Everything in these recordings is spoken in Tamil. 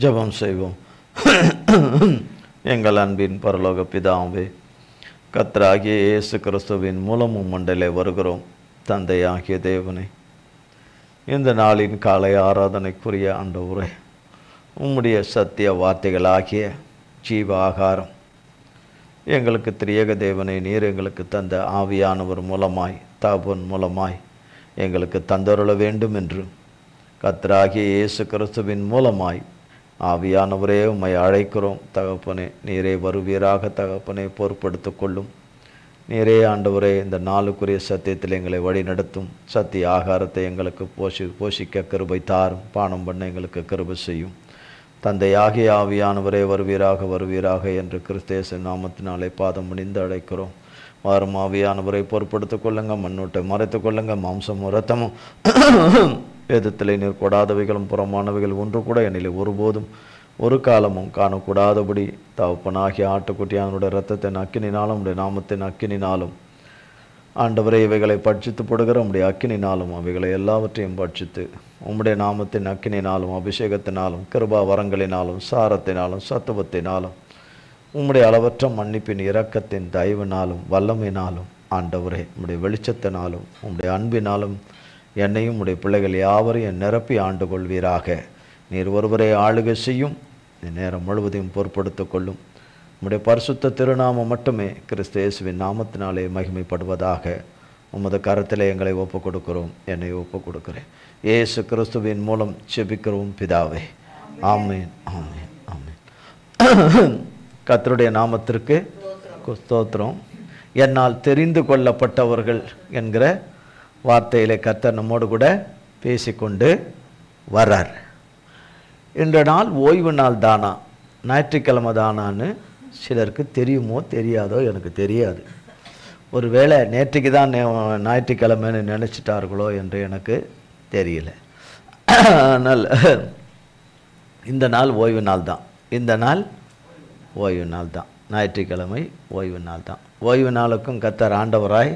ஜெபம் செய்வோம். எங்கள் அன்பின் பரலோக பிதாவே, கர்த்தராகிய இயேசு கிறிஸ்துவின் மூலமும் மண்டலே வருகிறோம். தந்தையாகிய தேவனே, இந்த நாளின் காலை ஆராதனைக்குரிய ஆண்டவரே, உம்முடைய சத்திய வார்த்தைகளாகிய ஜீவ ஆகாரம் எங்களுக்கு திரியேக தேவனை நீர் எங்களுக்கு தந்த ஆவியானவர் மூலமாய் தகப்பன் மூலமாய் எங்களுக்கு தந்தருள வேண்டும் என்று கர்த்தராகிய இயேசு கிறிஸ்துவின் மூலமாய் ஆவியானவரே உம்மை அழைக்கிறோம். தகப்பனே, நீரே வருவீராக. தகப்பனே, பொறுப்படுத்திக் கொள்ளும். நீரே ஆண்டவரே இந்த நாளுக்குரிய சத்தியத்தில் எங்களை வழி நடத்தும். சத்திய ஆகாரத்தை எங்களுக்கு போஷிக்க கிருபை தாரும். பானம் பண்ண எங்களுக்கு கிருபை செய்யும். தந்தையாகிய ஆவியானவரே வருவீராக என்று கிறிஸ்தேச நாமத்தினாலே பாதம் முடிந்து அழைக்கிறோம். வாரும் ஆவியானவரை பொறுப்படுத்திக் கொள்ளுங்க. மண்ணூட்டை மறைத்துக் கொள்ளுங்க. மாம்சமும் இரத்தமும் வேதத்திலே நீர் கொடாதவைகளும் புறமானவைகள் ஒன்று கூட என்னிலே ஒருபோதும் ஒரு காலமும் காணக்கூடாதபடி தகப்பனாகிய ஆட்டுக்குட்டியானுடைய இரத்தத்தின் அக்கினினாலும் உடைய நாமத்தின் அக்கினினாலும் ஆண்டவரே இவைகளை பட்சித்து போடுகிற உம்முடைய அக்கினினாலும் அவைகளை எல்லாவற்றையும் பட்சித்து உம்முடைய நாமத்தின் அக்கினினாலும் அபிஷேகத்தினாலும் கிருபா வரங்களினாலும் சாரத்தினாலும் சத்துவத்தினாலும் உம்முடைய அளவற்ற மன்னிப்பின் இரக்கத்தின் தயவினாலும் வல்லமையினாலும் ஆண்டவரே உம்முடைய வெளிச்சத்தினாலும் உம்முடைய அன்பினாலும் என்னையும் உடைய பிள்ளைகள் யாவரையும் நிரப்பி ஆண்டு கொள்வீராக. நீர் ஒருவரை ஆளுகை செய்யும். நேரம் முழுவதையும் பொறுப்படுத்திக் கொள்ளும். உம்முடைய பரிசுத்த திருநாமம் மட்டுமே கிறிஸ்து இயேசுவின் நாமத்தினாலே மகிமைப்படுவதாக. உமது கரத்திலே எங்களை ஒப்புக் கொடுக்கிறோம். என்னை ஒப்புக் கொடுக்கிறேன். இயேசு கிறிஸ்துவின் மூலம் செபிக்கிறோம் பிதாவே. ஆமேன், ஆமேன், ஆமேன். கர்த்தருடைய நாமத்திற்கு ஸ்தோத்திரம். என்னால் தெரிந்து கொள்ளப்பட்டவர்கள் என்கிற வார்த்தையிலே கர்த்தர் நம்மோடு கூட பேசிக்கொண்டு வர்றார். இன்ற நாள் ஓய்வு நாள் தானா, ஞாயிற்றுக்கிழமை தானான்னு சிலருக்கு தெரியுமோ தெரியாதோ எனக்கு தெரியாது. ஒருவேளை நேற்றுக்கு தான் ஞாயிற்றுக்கிழமைன்னு நினச்சிட்டார்களோ என்று எனக்கு தெரியல. ஆனால் இந்த நாள் ஓய்வு நாள் தான். இந்த நாள் ஓய்வு நாள் தான். ஞாயிற்றுக்கிழமை ஓய்வு நாள் தான். ஓய்வு நாளுக்கும் கர்த்தர் ஆண்டவராய்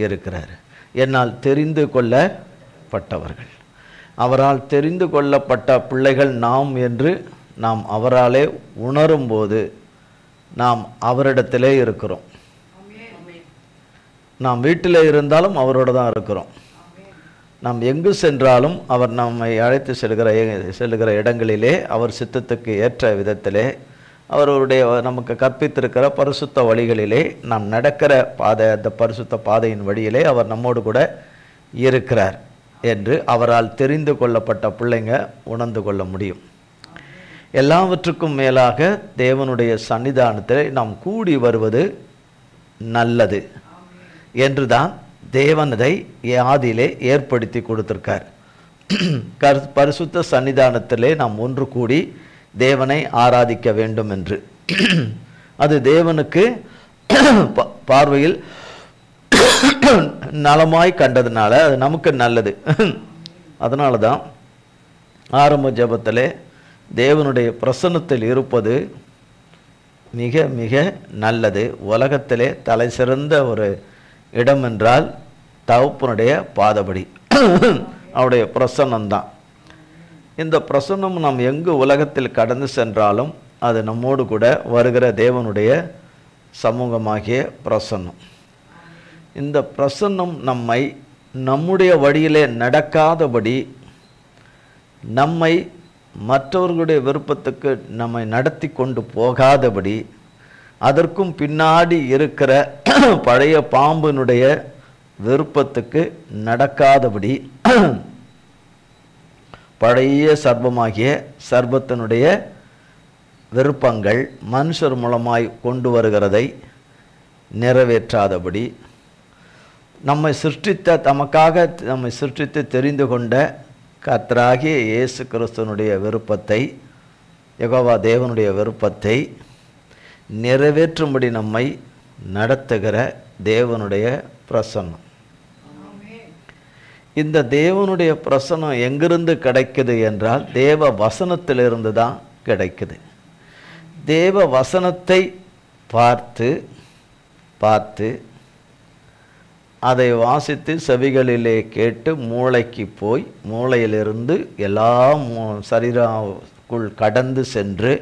இருக்கிறார். என்னால் தெரிந்து கொள்ளப்பட்டவர்கள், அவரால் தெரிந்து கொள்ளப்பட்ட பிள்ளைகள் நாம் என்று நாம் அவராலே உணரும்போது நாம் அவரிடத்திலே இருக்கிறோம். நாம் வீட்டில் இருந்தாலும் அவரோடு தான் இருக்கிறோம். நாம் எங்கு சென்றாலும் அவர் நம்மை அழைத்து செல்கிற இடங்களிலே அவர் சித்தத்துக்கு ஏற்ற விதத்திலே அவருடைய நமக்கு கற்பித்திருக்கிற பரிசுத்த வழிகளிலே நாம் நடக்கிற பாதை, அந்த பரிசுத்த பாதையின் வழியிலே அவர் நம்மோடு கூட இருக்கிறார் என்று அவரால் தெரிந்து கொள்ளப்பட்ட பிள்ளைங்க உணர்ந்து கொள்ள முடியும். எல்லாவற்றுக்கும் மேலாக தேவனுடைய சன்னிதானத்தில் நாம் கூடி வருவது நல்லது என்று தான் தேவன் அதை ஆதியிலே ஏற்படுத்தி கொடுத்திருக்கார். பரிசுத்த சன்னிதானத்திலே நாம் ஒன்று கூடி தேவனை ஆராதிக்க வேண்டும் என்று. அது தேவனுக்கு பார்வையில் நலமாய் கண்டதுனால அது நமக்கு நல்லது. அதனால தான் ஆரம்ப ஜெபத்திலே தேவனுடைய பிரசன்னத்தில் இருப்பது மிக மிக நல்லது. உலகத்திலே தலை சிறந்த ஒரு இடம் என்றால் தகப்பனுடைய பாதபடி அவருடைய பிரசன்னம்தான். இந்த பிரசன்னம் நாம் எங்கு உலகத்தில் கடந்து சென்றாலும் அது நம்மோடு கூட வருகிற தேவனுடைய சமூகமாகிய பிரசன்னம். இந்த பிரசன்னம் நம்மை நம்முடைய வழியிலே நடக்காதபடி, நம்மை மற்றவர்களுடைய விருப்பத்துக்கு நம்மை நடத்தி கொண்டு போகாதபடி, அதற்கும் பின்னாடி இருக்கிற பழைய பாம்பினுடைய விருப்பத்துக்கு நடக்காதபடி, பழைய சர்ப்பமாகிய சர்ப்பத்தினுடைய விருப்பங்கள் மனுஷர் மூலமாய் கொண்டு வருகிறதை நிறைவேற்றாதபடி, நம்மை சிருஷ்டித்த தமக்காக நம்மை சிருஷ்டித்து தெரிந்து கொண்ட கர்த்தராகிய இயேசு கிறிஸ்துவனுடைய விருப்பத்தை, யெகோவா தேவனுடைய விருப்பத்தை நிறைவேற்றும்படி நம்மை நடத்துகிற தேவனுடைய பிரசன்னம். இந்த தேவனுடைய பிரசன்னம் எங்கிருந்து கிடைக்குது என்றால் தேவ வசனத்திலிருந்து தான் கிடைக்குது. தேவ வசனத்தை பார்த்து பார்த்து அதை வாசித்து செவிகளிலே கேட்டு மூளைக்கு போய் மூளையிலிருந்து எல்லா சரீரக்குள் கடந்து சென்று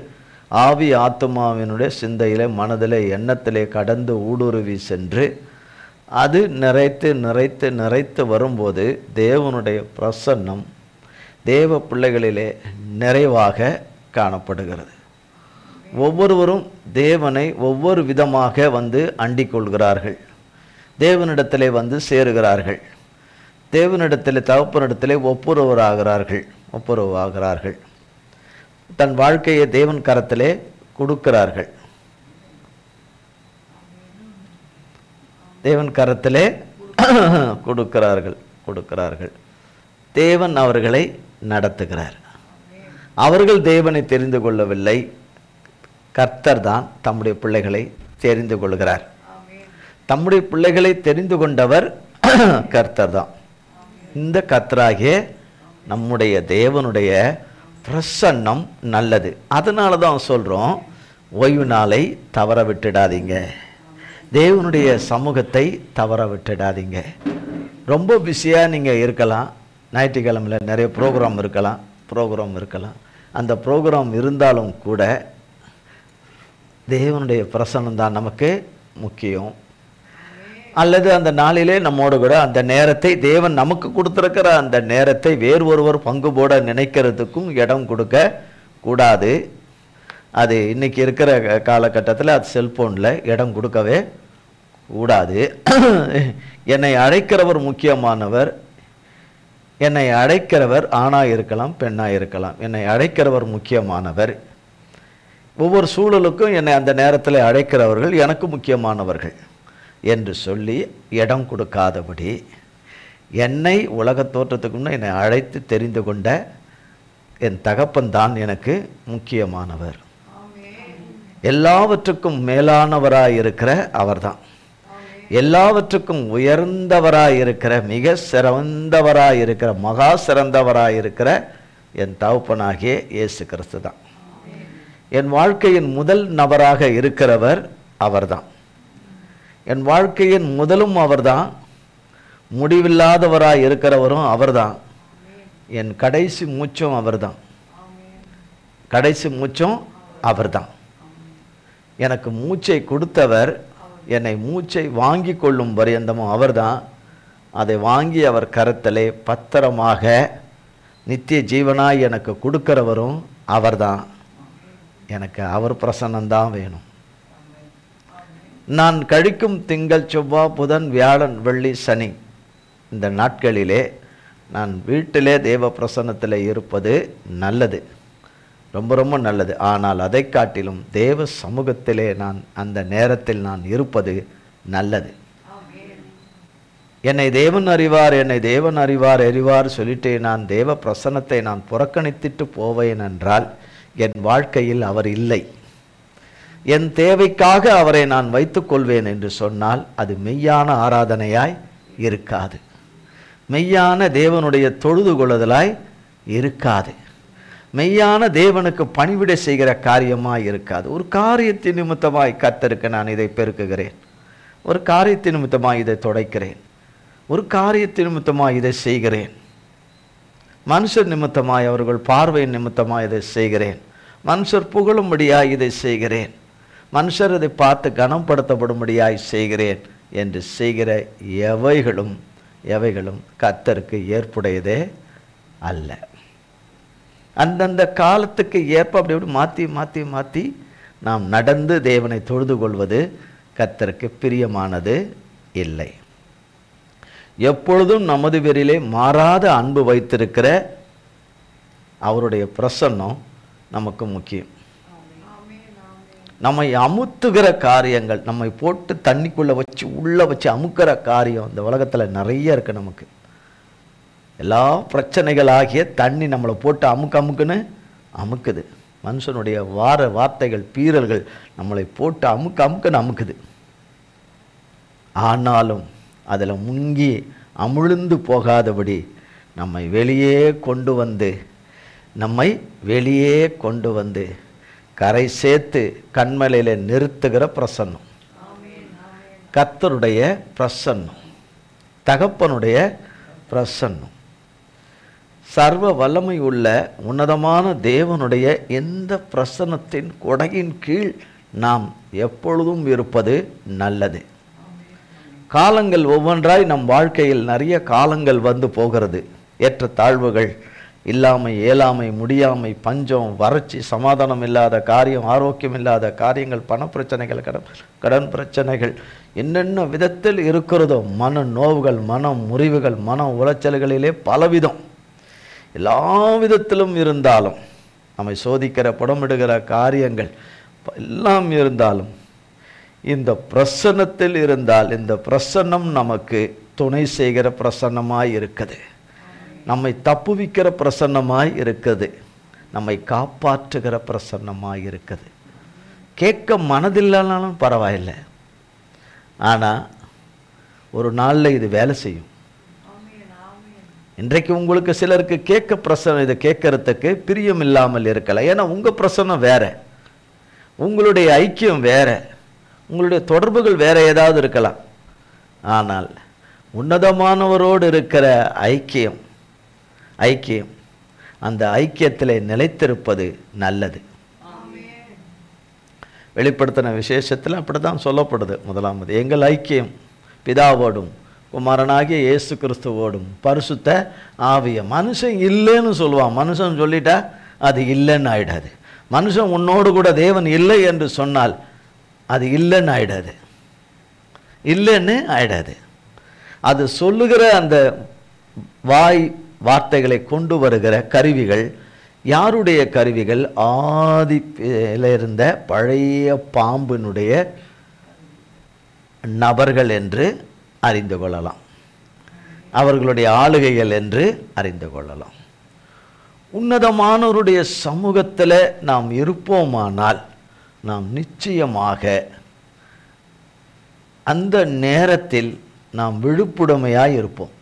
ஆவி ஆத்துமாவினுடைய சிந்தையிலே மனதிலே எண்ணத்திலே கடந்து ஊடுருவி சென்று அது நிறைத்து நிறைத்து நிறைத்து வரும்போது தேவனுடைய பிரசன்னம் தேவ பிள்ளைகளிலே நிறைவாக காணப்படுகிறது. ஒவ்வொருவரும் தேவனை ஒவ்வொரு விதமாக வந்து அண்டிக் கொள்கிறார்கள். தேவனிடத்திலே வந்து சேருகிறார்கள். தேவனிடத்திலே தகப்பனிடத்திலே ஒப்புரவாகிறார்கள். தன் வாழ்க்கையை தேவன் கரத்திலே கொடுக்கிறார்கள். தேவன் கரத்திலே கொடுக்கிறார்கள். தேவன் அவர்களை நடத்துகிறார். அவர்கள் தேவனை தெரிந்து கொள்ளவில்லை, கர்த்தர் தான் தம்முடைய பிள்ளைகளை தெரிந்து கொள்கிறார். தம்முடைய பிள்ளைகளை தெரிந்து கொண்டவர் கர்த்தர் தான். இந்த கர்த்தராகிய நம்முடைய தேவனுடைய பிரசன்னம் நல்லது. அதனால தான் சொல்கிறோம், ஓய்வு நாளை தவற விட்டுடாதீங்க, தேவனுடைய சமூகத்தை தவற விட்டுடாதீங்க. ரொம்ப பிஸியாக நீங்கள் இருக்கலாம், ஞாயிற்றுக்கிழமையில் நிறைய ப்ரோக்ராம் இருக்கலாம். அந்த ப்ரோக்ராம் இருந்தாலும் கூட தேவனுடைய பிரசன்னம் தான் நமக்கு முக்கியம். அல்லது அந்த நாளிலே நம்மோடு கூட அந்த நேரத்தை தேவன் நமக்கு கொடுத்துருக்கிற அந்த நேரத்தை வேறு ஒருவர் பங்கு போட நினைக்கிறதுக்கும் இடம் கொடுக்க கூடாது. அது இன்னைக்கு இருக்கிற காலகட்டத்தில் அது செல்போனில் இடம் கொடுக்கவே கூடாது. என்னை அழைக்கிறவர் முக்கியமானவர். என்னை அழைக்கிறவர் ஆணாக இருக்கலாம், பெண்ணாக இருக்கலாம். என்னை அழைக்கிறவர் முக்கியமானவர். ஒவ்வொரு சூழலுக்கும் என்னை அந்த நேரத்தில் அழைக்கிறவர்கள் எனக்கு முக்கியமானவர்கள் என்று சொல்லி இடம் கொடுக்காதபடி, என்னை உலக தோற்றத்துக்கு முன்னே என்னை அழைத்து தெரிந்து கொண்ட என் தகப்பன் தான் எனக்கு முக்கியமானவர். எல்லாவற்றுக்கும் மேலானவராய் இருக்கிற அவர்தான், எல்லாவற்றுக்கும் உயர்ந்தவராய் இருக்கிற, மிக சிறந்தவராய் இருக்கிற, மகா சிறந்தவராய் இருக்கிற என் தகப்பனாகிய இயேசு கிறிஸ்து தான். என் வாழ்க்கையின் முதல் நபராக இருக்கிறவர் அவர்தான். என் வாழ்க்கையின் முதலும் அவர்தான், முடிவில்லாதவராய் இருக்கிறவரும் அவர்தான், என் கடைசி மூச்சும் அவர்தான். எனக்கு மூச்சை கொடுத்தவர், என்னை மூச்சை வாங்கி கொள்ளும் பரியந்தமும் அவர்தான். அதை வாங்கி அவர் கரத்திலே பத்திரமாக நித்திய ஜீவனாய் எனக்கு கொடுக்கிறவரும் அவர்தான். எனக்கு அவர் பிரசன்னம்தான் வேணும். நான் கழிக்கும் திங்கள், செவ்வாய், புதன், வியாழன், வெள்ளி, சனி இந்த நாட்களிலே நான் வீட்டிலே தேவ பிரசன்னத்தில் இருப்பது நல்லது, ரொம்ப ரொம்ப நல்லது. ஆனால் அதை காட்டிலும் தேவ சமூகத்திலே நான் அந்த நேரத்தில் நான் இருப்பது நல்லது. என்னை தேவன் அறிவார் சொல்லிட்டு நான் தேவ பிரசன்னத்தை நான் புறக்கணித்துட்டு போவேன் என்றால் என் வாழ்க்கையில் அவர் இல்லை. என் தேவைக்காக அவரை நான் வைத்துக் கொள்வேன் என்று சொன்னால் அது மெய்யான ஆராதனையாய் இருக்காது, மெய்யான தேவனுடைய தொழுது கொள்ளுதலாய் இருக்காது, மெய்யான தேவனுக்கு பணிவிடை செய்கிற காரியமாய் இருக்காது. ஒரு காரியத்தின் நிமித்தமாய் கர்த்தருக்கு நான் இதை பெருக்குகிறேன், ஒரு காரியத்தின் நிமித்தமாய் இதை துடைக்கிறேன், ஒரு காரியத்தின் நிமித்தமாய் இதை செய்கிறேன், மனுஷர் நிமித்தமாய் அவர்கள் பார்வையின் நிமித்தமாய் இதை செய்கிறேன், மனுஷர் புகழும்படியாய் இதை செய்கிறேன், மனுஷர் இதை பார்த்து கனப்படுத்தப்படும்படியாய் செய்கிறேன் என்று செய்கிற எவைகளும் கர்த்தருக்கு ஏற்புடையதே அல்ல. அந்தந்த காலத்துக்கு ஏற்ப அப்படி மாற்றி நாம் நடந்து தேவனை தொழுது கொள்வது கர்த்தருக்கு பிரியமானது இல்லை. எப்பொழுதும் நமது பேரிலே மாறாத அன்பு வைத்திருக்கிற அவருடைய பிரசன்னம் நமக்கு முக்கியம். நம்மை அமுத்துகிற காரியங்கள், நம்மை போட்டு தண்ணிக்குள்ளே வச்சு உள்ளே வச்சு அமுக்கிற காரியம் இந்த உலகத்தில் நிறைய இருக்குது. நமக்கு எல்லா பிரச்சனைகளாகிய தண்ணி நம்மளை போட்டு அமுக்குன்னு அமுக்குது. மனுஷனுடைய வார்த்தைகள், பீறல்கள் நம்மளை போட்டு அமுக்குன்னு அமுக்குது. ஆனாலும் அதில் முங்கி அமிழ்ந்து போகாதபடி நம்மை வெளியே கொண்டு வந்து கரை சேர்த்து கண்மலையில் நிறுத்துகிற பிரசன்னம் கர்த்தருடைய பிரசன்னம். தகப்பனுடைய பிரசன்னம். சர்வ வல்லமை உள்ள உன்னதமான தேவனுடைய எந்த பிரசன்னத்தின் கொடையின் கீழ் நாம் எப்பொழுதும் இருப்பது நல்லது. காலங்கள் ஒவ்வொன்றாய் நம் வாழ்க்கையில் நிறைய காலங்கள் வந்து போகிறது. ஏற்ற தாழ்வுகள், இல்லாமை, இயலாமை, முடியாமை, பஞ்சம், வறட்சி, சமாதானம் இல்லாத காரியம், ஆரோக்கியம் இல்லாத காரியங்கள், பண பிரச்சனைகள், கடன் பிரச்சனைகள், என்னென்ன விதத்தில் இருக்கிறதோ, மன நோவுகள், மன முறிவுகள், மன உளைச்சல்களிலே பலவிதம், எல்லா விதத்திலும் இருந்தாலும், நம்மை சோதிக்கிற புடமிடுகிற காரியங்கள் எல்லாம் இருந்தாலும், இந்த பிரசன்னத்தில் இருந்தால், இந்த பிரசன்னம் நமக்கு துணை செய்கிற பிரசன்னமாய் இருக்குது, நம்மை தப்புவிக்கிற பிரசன்னமாய் இருக்குது, நம்மை காப்பாற்றுகிற பிரசன்னமாய் இருக்குது. கேட்க மனதில்லானாலும் பரவாயில்லை, ஆனால் ஒரு நாளில் இது வேலை செய்யும். இன்றைக்கு உங்களுக்கு சிலருக்கு கேட்க பிரசன்னம், இதை கேட்கறதுக்கு பிரியம் இல்லாமல் இருக்கலாம். ஏன்னா உங்கள் பிரசன்னம் வேற, உங்களுடைய ஐக்கியம் வேற, உங்களுடைய தொடர்புகள் வேற ஏதாவது இருக்கலாம். ஆனால் உன்னதமானவரோடு இருக்கிற ஐக்கியம் அந்த ஐக்கியத்தில் நிலைத்திருப்பது நல்லது. வெளிப்படுத்தின விசேஷத்தில் அப்படித்தான் சொல்லப்படுது. முதலாவது, எங்கள் ஐக்கியம் பிதாவோடும் குமாரனாகிய இயேசு கிறிஸ்துவோடும் பரிசுத்த ஆவிய. மனுஷன் இல்லைன்னு சொல்லுவான். மனுஷன் சொல்லிட்டா அது இல்லைன்னு ஆயிடாது. மனுஷன் உன்னோடு கூட தேவன் இல்லை என்று சொன்னால் அது இல்லைன்னு ஆயிடாது, இல்லைன்னு ஆயிடாது. அது சொல்லுகிற அந்த வாய் வார்த்தைகளை கொண்டு வருகிற கருவிகள் யாருடைய கருவிகள்? ஆதியில இருந்த பழைய பாம்பினுடைய நபர்கள் என்று அறிந்து கொள்ளலாம், அவர்களுடைய ஆளுகைகள் என்று அறிந்து கொள்ளலாம். உன்னதமானவருடைய சமூகத்தில் நாம் இருப்போமானால் நாம் நிச்சயமாக அந்த நேரத்தில் நாம் விழுப்புடமையாய் இருப்போம்.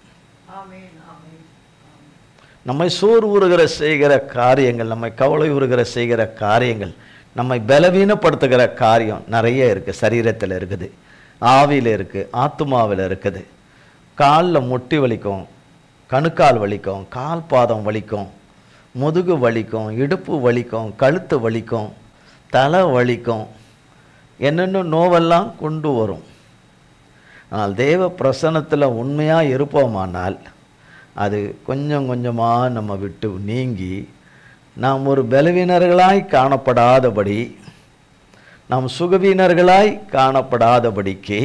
நம்மை சோர்வுறுகிற செய்கிற காரியங்கள், நம்மை கவலை உறுகிற செய்கிற காரியங்கள், நம்மை பலவீனப்படுத்துகிற காரியம் நிறைய இருக்குது. சரீரத்தில் இருக்குது, ஆவியில் இருக்குது, ஆத்மாவில் இருக்குது. காலில் முட்டி வலிக்கும், கணுக்கால் வலிக்கும், கால் பாதம் வலிக்கும், முதுகு வலிக்கும், இடுப்பு வலிக்கும், கழுத்து வலிக்கும், தலை வலிக்கும், என்னென்ன நோவெல்லாம் கொண்டு வரும். ஆனால் தேவ பிரசன்னத்தில் உண்மையாக இருப்போமானால் அது கொஞ்சம் கொஞ்சமாக நம்ம விட்டு நீங்கி நாம் ஒரு பலவீனர்களாய் காணப்படாதபடி, நாம் சுகவீனர்களாய் காணப்படாதபடிக்கு,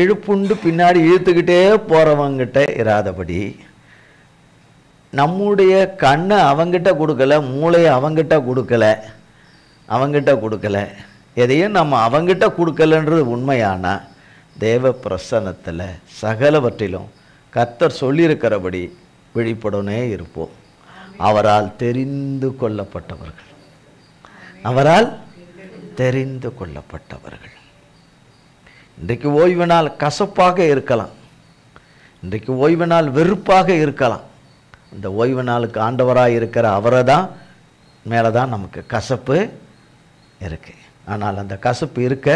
இழுப்புண்டு பின்னாடி இழுத்துக்கிட்டே போகிறவங்கிட்ட இராதபடி, நம்முடைய கண்ணை அவங்கிட்ட கொடுக்கல, மூளையை அவங்கிட்ட கொடுக்கல, எதையும் நம்ம அவங்கிட்ட கொடுக்கலன்றது உண்மையானா தேவ பிரசன்னத்தில் சகலவற்றிலும் கர்த்தர் சொல்லியிருக்கிறபடி விழிப்புடனே இருப்போம். அவரால் தெரிந்து கொள்ளப்பட்டவர்கள், அவரால் தெரிந்து கொள்ளப்பட்டவர்கள். இன்றைக்கு ஓய்வு நாள் கசப்பாக இருக்கலாம், இன்றைக்கு ஓய்வு நாள் வெறுப்பாக இருக்கலாம். இந்த ஓய்வு நாளுக்கு ஆண்டவராக இருக்கிற அவரை தான் மேலே தான் நமக்கு கசப்பு இருக்கு. ஆனால் அந்த கசப்பு இருக்க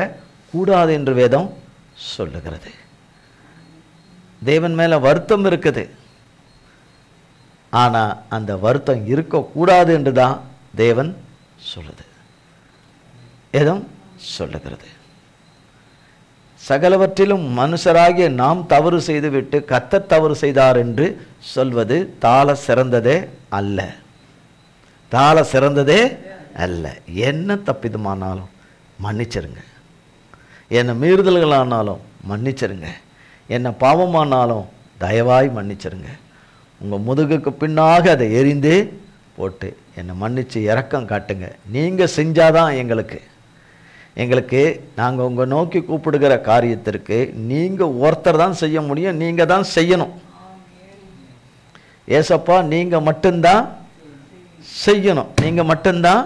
கூடாது என்று வேதம் சொல்லுகிறது. தேவன் மேலே வருத்தம் இருக்குது, ஆனால் அந்த வருத்தம் இருக்கக்கூடாது என்று தான் தேவன் சொல்லுது, வேதம் சொல்லுகிறது. சகலவற்றிலும் மனுஷராகிய நாம் தவறு செய்துவிட்டு கர்த்தர் தவறு செய்தார் என்று சொல்வது தாள சிறந்ததே அல்ல, தாள சிறந்ததே அல்ல. என்ன தப்பிதமானாலும் மன்னிச்சிருங்க, என்ன மீறுதல்களானாலும் மன்னிச்சிருங்க, என்ன பாவமானாலும் தயவாய் மன்னிச்சிருங்க. உங்கள் முதுகுக்கு பின்னாக அதை எரிந்து போட்டு என்னை மன்னித்து இரக்கம் காட்டுங்க. நீங்கள் செஞ்சாதான் எங்களுக்கு நாங்கள் உங்கள் நோக்கி கூப்பிடுகிற காரியத்திற்கு நீங்கள் ஒருத்தர் தான் செய்ய முடியும், நீங்கள் தான் செய்யணும். ஏசப்பா நீங்கள் மட்டும்தான் செய்யணும், நீங்கள் மட்டும்தான்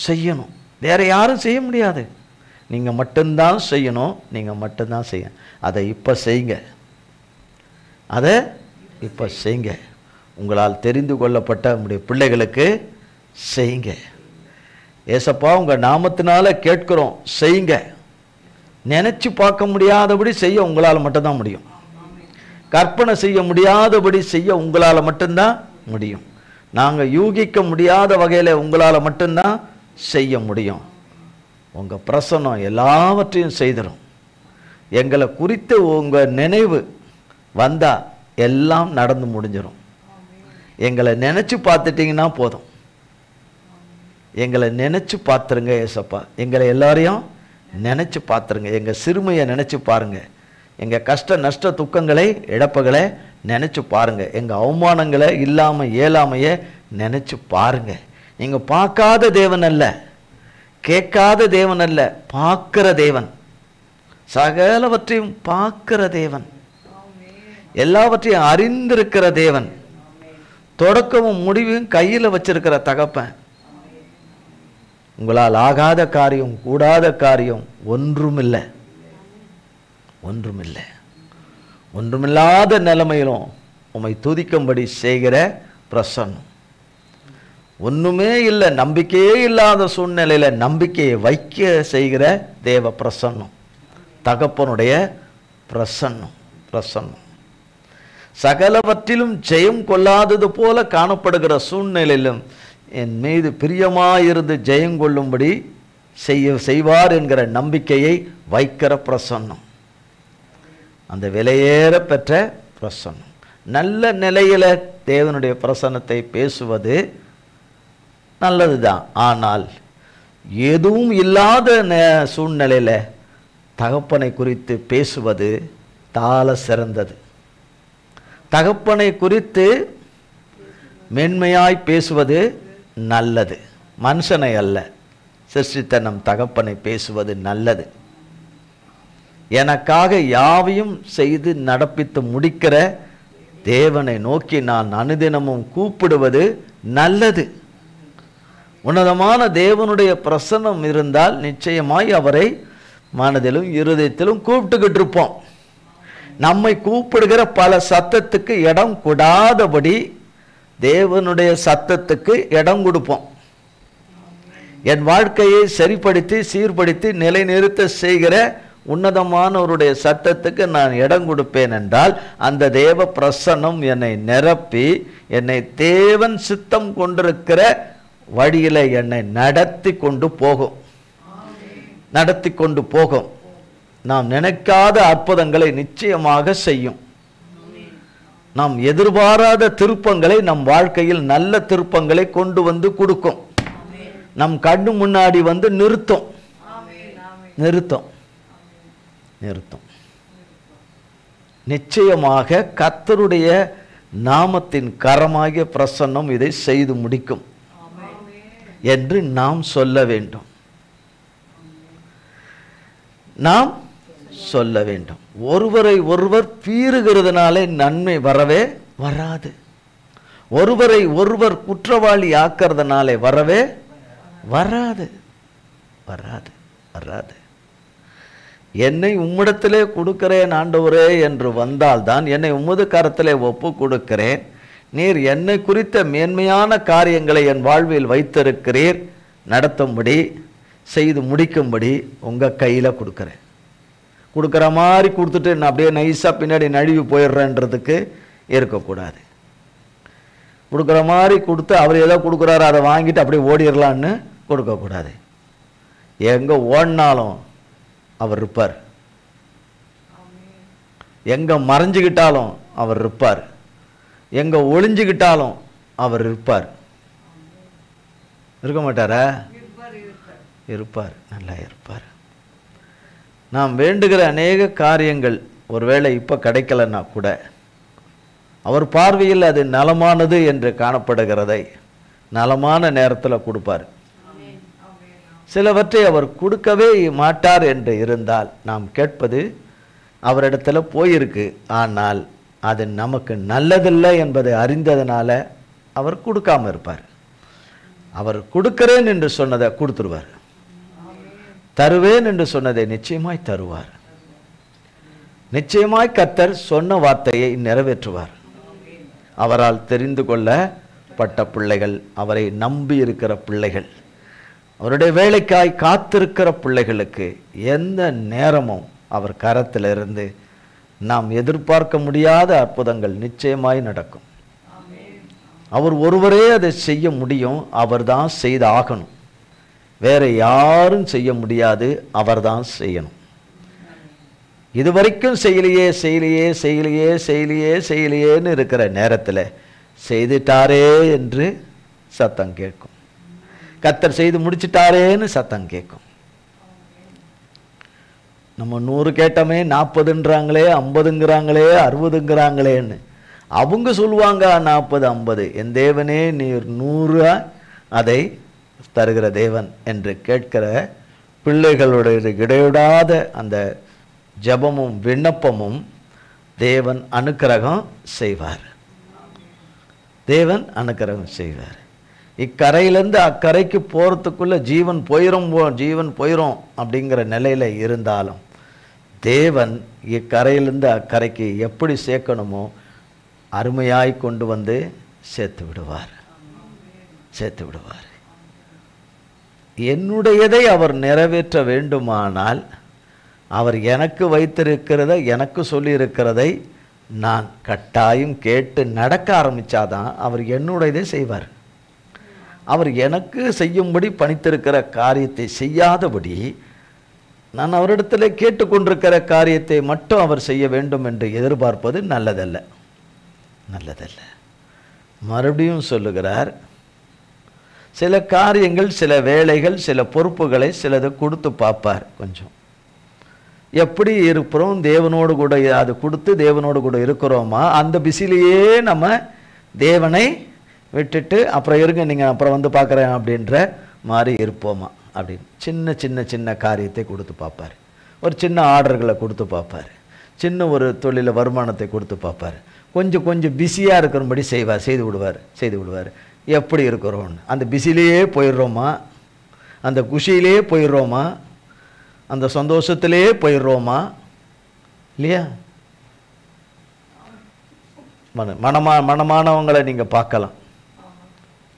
செய்யணும், வேற யாரும் செய்ய முடியாது. நீங்கள் மட்டும்தான் செய்யணும், நீங்கள் மட்டும்தான் செய்யணும். அதை இப்போ செய்யுங்க, அதை இப்போ செய்யுங்க. உங்களால் தெரிந்து கொள்ளப்பட்ட உங்களுடைய பிள்ளைகளுக்கு செய்யுங்க. ஏசப்பா உங்கள் நாமத்தினால கேட்கிறோம், செய்யுங்க. நினச்சி பார்க்க முடியாதபடி செய்ய உங்களால் மட்டும்தான் முடியும். கற்பனை செய்ய முடியாதபடி செய்ய உங்களால் மட்டும்தான் முடியும். நாங்கள் யூகிக்க முடியாத வகையில் உங்களால் மட்டும்தான் செய்ய முடியும். உங்கள் பிரசன்னம் எல்லாவற்றையும் செய்திடும். எங்களை குறித்து உங்கள் நினைவு வந்தால் எல்லாம் நடந்து முடிஞ்சிடும். எங்களை நினச்சி பார்த்துட்டிங்கன்னா போதும். எங்களை நினச்சி பார்த்துருங்க ஏசப்பா. எங்களை எல்லாரையும் நினச்சி பார்த்துருங்க. எங்கள் சிறுமையை நினச்சி பாருங்கள். எங்கள் கஷ்ட நஷ்ட துக்கங்களை இழப்புகளை நினச்சி பாருங்கள். எங்கள் அவமானங்களை இல்லாமல் இயலாமையை நினச்சி பாருங்கள். நீங்கள் பார்க்காத தேவன் அல்ல, கேட்காத தேவன் அல்ல, பார்க்கிற தேவன். சகலவற்றையும் பார்க்கிற தேவன், எல்லாவற்றையும் அறிந்திருக்கிற தேவன், தொடக்கமும் முடிவையும் கையில் வச்சிருக்கிற தகப்பன். உங்களால் ஆகாத காரியம் கூடாத காரியம் ஒன்றுமில்லை. ஒன்றுமில்லை. ஒன்றுமில்லாத நிலைமையிலும் உம்மை துதிக்கும்படி செய்கிற பிரசன்னம். ஒன்றுமே இல்லை, நம்பிக்கையே இல்லாத சூழ்நிலையில் நம்பிக்கையை வைக்க செய்கிற தேவ பிரசன்னம், தகப்பனுடைய பிரசன்னம். பிரசன்னம் சகலவற்றிலும் ஜெயம் கொள்ளாதது போல காணப்படுகிற சூழ்நிலையிலும் என் மீது பிரியமாயிருந்து ஜெயம் கொள்ளும்படி செய்வார் என்கிற நம்பிக்கையை வைக்கிற பிரசன்னம். அந்த விலையேற பெற்ற பிரசன்னம். நல்ல நிலையில் தேவனுடைய பிரசன்னத்தை பேசுவது நல்லது தான். ஆனால் எதுவும் இல்லாத சூழ்நிலையில் தகப்பனை குறித்து பேசுவது தாள சிறந்தது. தகப்பனை குறித்து மென்மையாய் பேசுவது நல்லது. மனுஷனை அல்ல, சிருஷ்டித்த நம் தகப்பனை பேசுவது நல்லது. எனக்காக யாவையும் செய்து நடப்பித்து முடிக்கிற தேவனை நோக்கி நான் அனுதினமும் கூப்பிடுவது நல்லது. உன்னதமான தேவனுடைய பிரசன்னம் இருந்தால் நிச்சயமாய் அவரை மனதிலும் இருதயத்திலும் கூப்பிட்டுக்கிட்டு இருப்போம். நம்மை கூப்பிடுகிற பல சத்தத்துக்கு இடம் கொடாதபடி தேவனுடைய சத்தத்துக்கு இடம் கொடுப்போம். என் வாழ்க்கையை சரிப்படுத்தி சீர்படுத்தி நிலைநிறுத்த செய்கிற உன்னதமானவருடைய சத்தத்துக்கு நான் இடம் கொடுப்பேன் என்றால் அந்த தேவ பிரசன்னம் என்னை நிரப்பி என்னை தேவன் சித்தம் கொண்டிருக்கிற வழியில் என்னை நடத்தி கொண்டு போகும். நடத்தி கொண்டு போகும். நாம் நினைக்காத அற்புதங்களை நிச்சயமாக செய்யும். நாம் எதிர்பாராத திருப்பங்களை நம் வாழ்க்கையில் நல்ல திருப்பங்களை கொண்டு வந்து கொடுக்கும். நம் கண்ணு முன்னாடி வந்து நிறுத்தும். நிறுத்தும் நிறுத்தும் நிச்சயமாக கர்த்தருடைய நாமத்தின் கரமாகிய பிரசன்னம் இதை செய்து முடிக்கும் என்று நாம் சொல்ல வேண்டும். நாம் சொல்ல வேண்டும். ஒருவரை ஒருவர் பீறுகிறதுனாலே நன்மை வரவே வராது. ஒருவரை ஒருவர் குற்றவாளி ஆக்கிறதுனாலே வரவே வராது. வராது வராது. என்னை உம்மிடத்திலே கொடுக்கிறேன் ஆண்டவரே என்று வந்தால்தான் என்னை உமது கரத்திலே ஒப்பு கொடுக்கிறேன். நீர் என்னை குறித்த மேன்மையான காரியங்களை என் வாழ்வில் வைத்திருக்கிறீர், நடத்தும்படி செய்து முடிக்கும்படி உங்கள் கையில் கொடுக்குறேன். கொடுக்குற மாதிரி கொடுத்துட்டு நான் அப்படியே நைஸாக பின்னாடி நழுவி போயிடுறேன்றதுக்கு இருக்கக்கூடாது. கொடுக்குற மாதிரி கொடுத்து அவர் ஏதோ கொடுக்குறாரு அதை வாங்கிட்டு அப்படியே ஓடிடலான்னு கொடுக்கக்கூடாது. எங்கே ஓடினாலும் அவர் இருப்பார். எங்கே மறைஞ்சுக்கிட்டாலும் அவர் இருப்பார். எங்கே ஒளிஞ்சுக்கிட்டாலும் அவர் இருப்பார். இருக்க மாட்டாரா? இருப்பார். நல்லா இருப்பார். நாம் வேண்டுகிற அநேக காரியங்கள் ஒருவேளை இப்போ கிடைக்கலன்னா கூட அவர் பார்வையில் அது நலமானது என்று காணப்படுகிறதை நலமான நேரத்தில் கொடுப்பார். சிலவற்றை அவர் கொடுக்கவே மாட்டார் என்று இருந்தால் நாம் கேட்பது அவரிடத்துல போயிருக்கு, ஆனால் அது நமக்கு நல்லதில்லை என்பதை அறிந்ததனால அவர் கொடுக்காம இருப்பார். அவர் கொடுக்கிறேன் என்று சொன்னதை கொடுத்துருவார். தருவேன் என்று சொன்னதை நிச்சயமாய் தருவார். நிச்சயமாய் கர்த்தர் சொன்ன வார்த்தையை நிறைவேற்றுவார். அவரால் தெரிந்து கொள்ளப்பட்ட பிள்ளைகள், அவரை நம்பி இருக்கிற பிள்ளைகள், அவருடைய வேலைக்காய் காத்திருக்கிற பிள்ளைகளுக்கு எந்த நேரமும் அவர் கரத்திலிருந்து நாம் எதிர்பார்க்க முடியாத அற்புதங்கள் நிச்சயமாய் நடக்கும். அவர் ஒருவரே அதை செய்ய முடியும். அவர் தான் செய்து ஆகணும். வேற யாரும் செய்ய முடியாது. அவர் தான் செய்யணும். இதுவரைக்கும் செய்யலையே செய்யலையே செய்யலையே செய்யலையே செய்யலையேன்னு இருக்கிற நேரத்தில் செய்துட்டாரே என்று சத்தம் கேட்கும். கர்த்தர் செய்து முடிச்சிட்டாரேன்னு சத்தம் கேட்கும். நம்ம 100 கேட்டோமே 40ன்றாங்களே, 50ங்கிறாங்களே, 60ங்கிறாங்களேன்னு. அவங்க சொல்லுவாங்க 40 50. என் தேவனே நீர் 100 அதை தருகிற தேவன் என்று கேட்கிற பிள்ளைகளுடைய இடைவிடாத அந்த ஜபமும் விண்ணப்பமும் தேவன் அனுக்கிரகம் செய்வார். தேவன் அனுக்கிரகம் செய்வார். இக்கரையிலேருந்து அக்கரைக்கு போகிறதுக்குள்ளே ஜீவன் போயிடும் அப்படிங்கிற நிலையில் இருந்தாலும் தேவன் இக்கரையிலேருந்து அக்கரைக்கு எப்படி சேர்க்கணுமோ அருமையாய் கொண்டு வந்து சேர்த்து விடுவார். என்னுடையதை அவர் நிறைவேற்ற வேண்டுமானால் அவர் எனக்கு வைத்திருக்கிறத, எனக்கு சொல்லியிருக்கிறதை நான் கட்டாயம் கேட்டு நடக்க ஆரம்பித்தாதான் அவர் என்னுடையதை செய்வார். அவர் எனக்கு செய்யும்படி பணித்திருக்கிற காரியத்தை செய்யாதபடி நான் அவரிடத்தில் கேட்டுக்கொண்டிருக்கிற காரியத்தை மட்டும் அவர் செய்ய வேண்டும் என்று எதிர்பார்ப்பது நல்லதல்ல. மறுபடியும் சொல்லுகிறார், சில காரியங்கள், சில வேலைகள், சில பொறுப்புகளை சிலது கொடுத்து பார்ப்பார். கொஞ்சம் எப்படி இருக்கிறோம், தேவனோடு கூட அது கொடுத்து தேவனோடு கூட இருக்கிறோமா, அந்த பிஸிலேயே நம்ம தேவனை விட்டுட்டு அப்புறம் இருங்க நீங்கள் அப்புறம் வந்து பார்க்குறேன் அப்படின்ற மாதிரி இருப்போமா அப்படின்னு சின்ன சின்ன சின்ன காரியத்தை கொடுத்து பார்ப்பார். ஒரு சின்ன ஆர்டர்களை கொடுத்து பார்ப்பார். சின்ன ஒரு தொழில வருமானத்தை கொடுத்து பார்ப்பார். கொஞ்சம் கொஞ்சம் பிஸியாக இருக்கிறபடி செய்து விடுவார். எப்படி இருக்கிறோன்னு அந்த பிஸிலேயே போயிடுறோமா, அந்த குஷியிலே போயிடுறோமா, அந்த சந்தோஷத்திலே போயிடுறோமா இல்லையா? மனமானவங்களை நீங்கள் பார்க்கலாம்.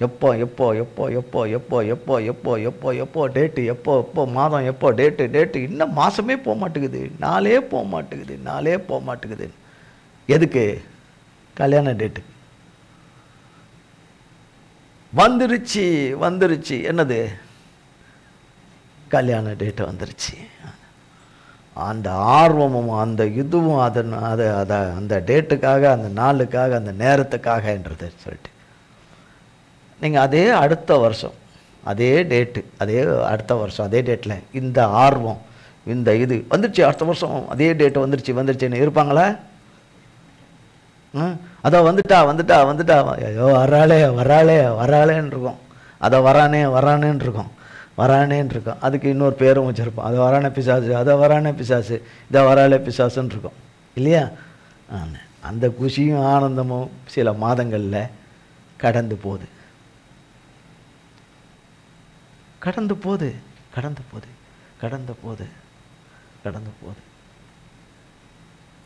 எப்போ எப்போ எப்போ எப்போ எப்போ எப்போ எப்போ எப்போ எப்போ டேட்டு, எப்போ மாதம், எப்போ டேட்டு, இன்னும் மாதமே போக மாட்டேங்குது, நாளே போக மாட்டேங்குது. எதுக்கு? கல்யாண டேட்டு வந்துருச்சு. என்னது? கல்யாண டேட்டு வந்துருச்சு. அந்த ஆர்வமும் அந்த இதுவும் அந்த டேட்டுக்காக, அந்த நாளுக்காக, அந்த நேரத்துக்காக என்றதை சொல்லிட்டு நீங்கள் அதே அடுத்த வருஷம் அதே டேட்டு, அதே அடுத்த வருஷம் அதே டேட்டில் இந்த ஆர்வம், இந்த இது வந்துருச்சு, அடுத்த வருஷம் அதே டேட்டு வந்துருச்சுன்னு இருப்பாங்களா? அதான் வந்துட்டா ஐயோ வராளேன்னு இருக்கும். அதை வரானேன்னு இருக்கும். அதுக்கு இன்னொரு பேரும் வச்சுருப்போம். அதை வரானே பிசாசு, இதை வராளே பிசாசுன்னு இருக்கும் இல்லையா? அந்த குஷியும் ஆனந்தமும் சில மாதங்களில் கடந்து போகுது.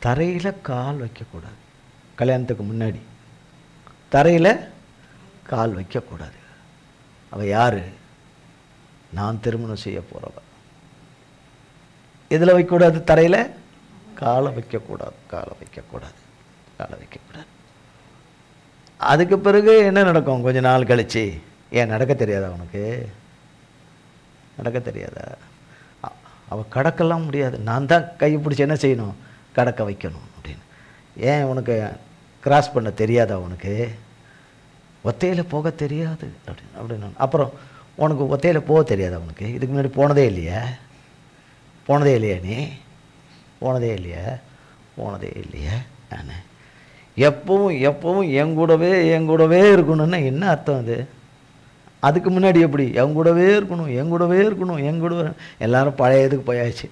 தரையில் கால் வைக்கக்கூடாது. கல்யாணத்துக்கு முன்னாடி தரையில் கால் வைக்கக்கூடாது. அவள் யார்? நான் திருமணம் செய்ய போகிறவ. எதில் வைக்கக்கூடாது? தரையில் காலை வைக்கக்கூடாது. அதுக்கு பிறகு என்ன நடக்கும்? கொஞ்ச நாள் கழிச்சு, ஏன் நடக்க தெரியாதா உனக்கு? அவள் கடக்கலாம் முடியாது. நான் தான் கை பிடிச்சி என்ன செய்யணும்? கடக்க வைக்கணும் அப்படின்னு. ஏன் உனக்கு கிராஸ் பண்ண தெரியாதா? உனக்கு ஒத்தையில் போக தெரியாது அப்படின்னு. அப்புறம் உனக்கு ஒத்தையில் போக தெரியாதா? உனக்கு இதுக்கு முன்னாடி போனதே இல்லையா நீ? போனதே இல்லையா? நான் எப்பவும் என் கூடவே இருக்கணும்னா என்ன அர்த்தம் அது? அதுக்கு முன்னாடி எப்படி என் கூடவே இருக்கணும்? எல்லாரும் பழைய இதுக்கு போயாச்சு.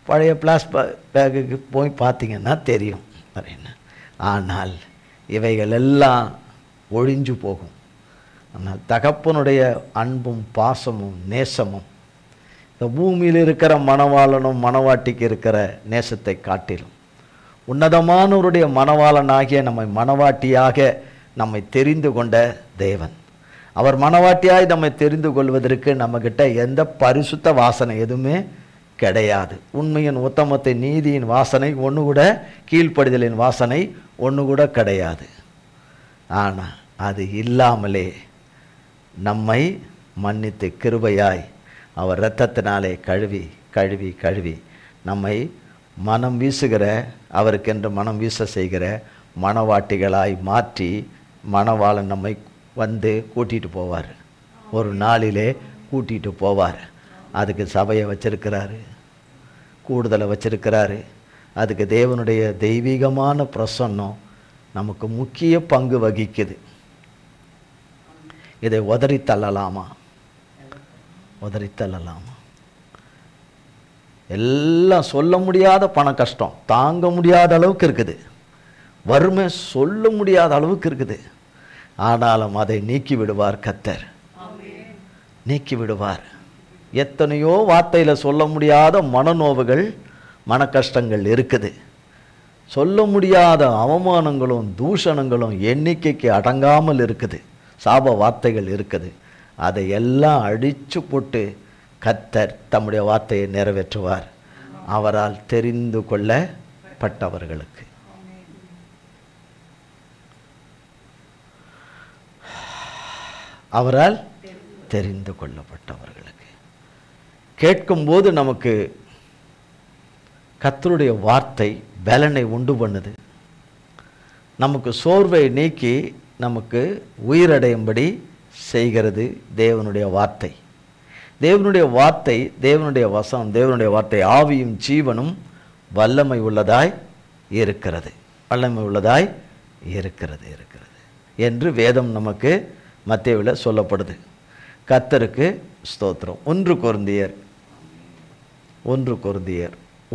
பழைய பேக்குக்கு போய் பார்த்தீங்கன்னா தெரியும் அப்படின்னு. ஆனால் இவைகள் எல்லாம் ஒழிஞ்சு போகும். ஆனால் தகப்பனுடைய அன்பும் பாசமும் நேசமும் இந்த பூமியில் இருக்கிற மணவாளனும் மணவாட்டிக்கு இருக்கிற நேசத்தை காட்டிலும் உன்னதமானவருடைய மணவாளனாகிய நம்மை மணவாட்டியாக நம்மை தெரிந்து கொண்ட தேவன். அவர் மணவாட்டியாய் நம்மை தெரிந்து கொள்வதற்கு நம்மக்கிட்ட எந்த பரிசுத்த வாசனை எதுவுமே கிடையாது. உண்மையின் உத்தமத்தின் நீதியின் வாசனை ஒன்று கூட, கீழ்ப்படிதலின் வாசனை ஒன்று கூட கிடையாது. ஆனால் அது இல்லாமலே நம்மை மன்னித்து கிருபையாய் அவர் இரத்தத்தினாலே கழுவி கழுவி கழுவி நம்மை மனம் வீசுகிற, அவருக்கென்று மனம் வீச செய்கிற மணவாட்டிகளாய் மாற்றி மணவாளன் நம்மை வந்து கூட்டிகிட்டு போவார். ஒரு நாளிலே கூட்டிகிட்டு போவார். அதுக்கு சபையை வச்சிருக்கிறாரு, கூடுதலை வச்சிருக்கிறாரு. அதுக்கு தேவனுடைய தெய்வீகமான பிரசன்னம் நமக்கு முக்கிய பங்கு வகிக்குது. இதை உதறி தள்ளலாமா? உதறி தள்ளலாமா? எல்லாம் சொல்ல முடியாத பண கஷ்டம், தாங்க முடியாத அளவுக்கு இருக்குது. வறுமை சொல்ல முடியாத அளவுக்கு இருக்குது. ஆனாலும் அதை நீக்கி விடுவார் கர்த்தர், நீக்கி விடுவார். எத்தனையோ வார்த்தையில் சொல்ல முடியாத மனநோவுகள், மன கஷ்டங்கள் இருக்குது. சொல்ல முடியாத அவமானங்களும் தூஷணங்களும் எண்ணிக்கைக்கு அடங்காமல் இருக்குது. சாப வார்த்தைகள் இருக்குது. அதை எல்லாம் அடித்து போட்டு கர்த்தர் தம்முடைய வார்த்தையை நிறைவேற்றுவார். அவரால் தெரிந்து கொள்ளப்பட்டவர்களுக்கு. அவரால் தெரிந்து கொள்ளப்பட்டவர்களுக்கு. கேட்கும்போது நமக்கு கர்த்தருடைய வார்த்தை பலனை உண்டு பண்ணுது. நமக்கு சோர்வை நீக்கி நமக்கு உயிரடையும்படி செய்கிறது தேவனுடைய வார்த்தை. தேவனுடைய வார்த்தை, தேவனுடைய வசனம், தேவனுடைய வார்த்தை ஆவியும் ஜீவனும் வல்லமை உள்ளதாய் இருக்கிறது, வல்லமை உள்ளதாய் இருக்கிறது இருக்கிறது என்று வேதம் நமக்கு மத்தேயுவில் சொல்லப்படுது. கர்த்தருக்கு ஸ்தோத்திரம். 1 கொரிந்தியர்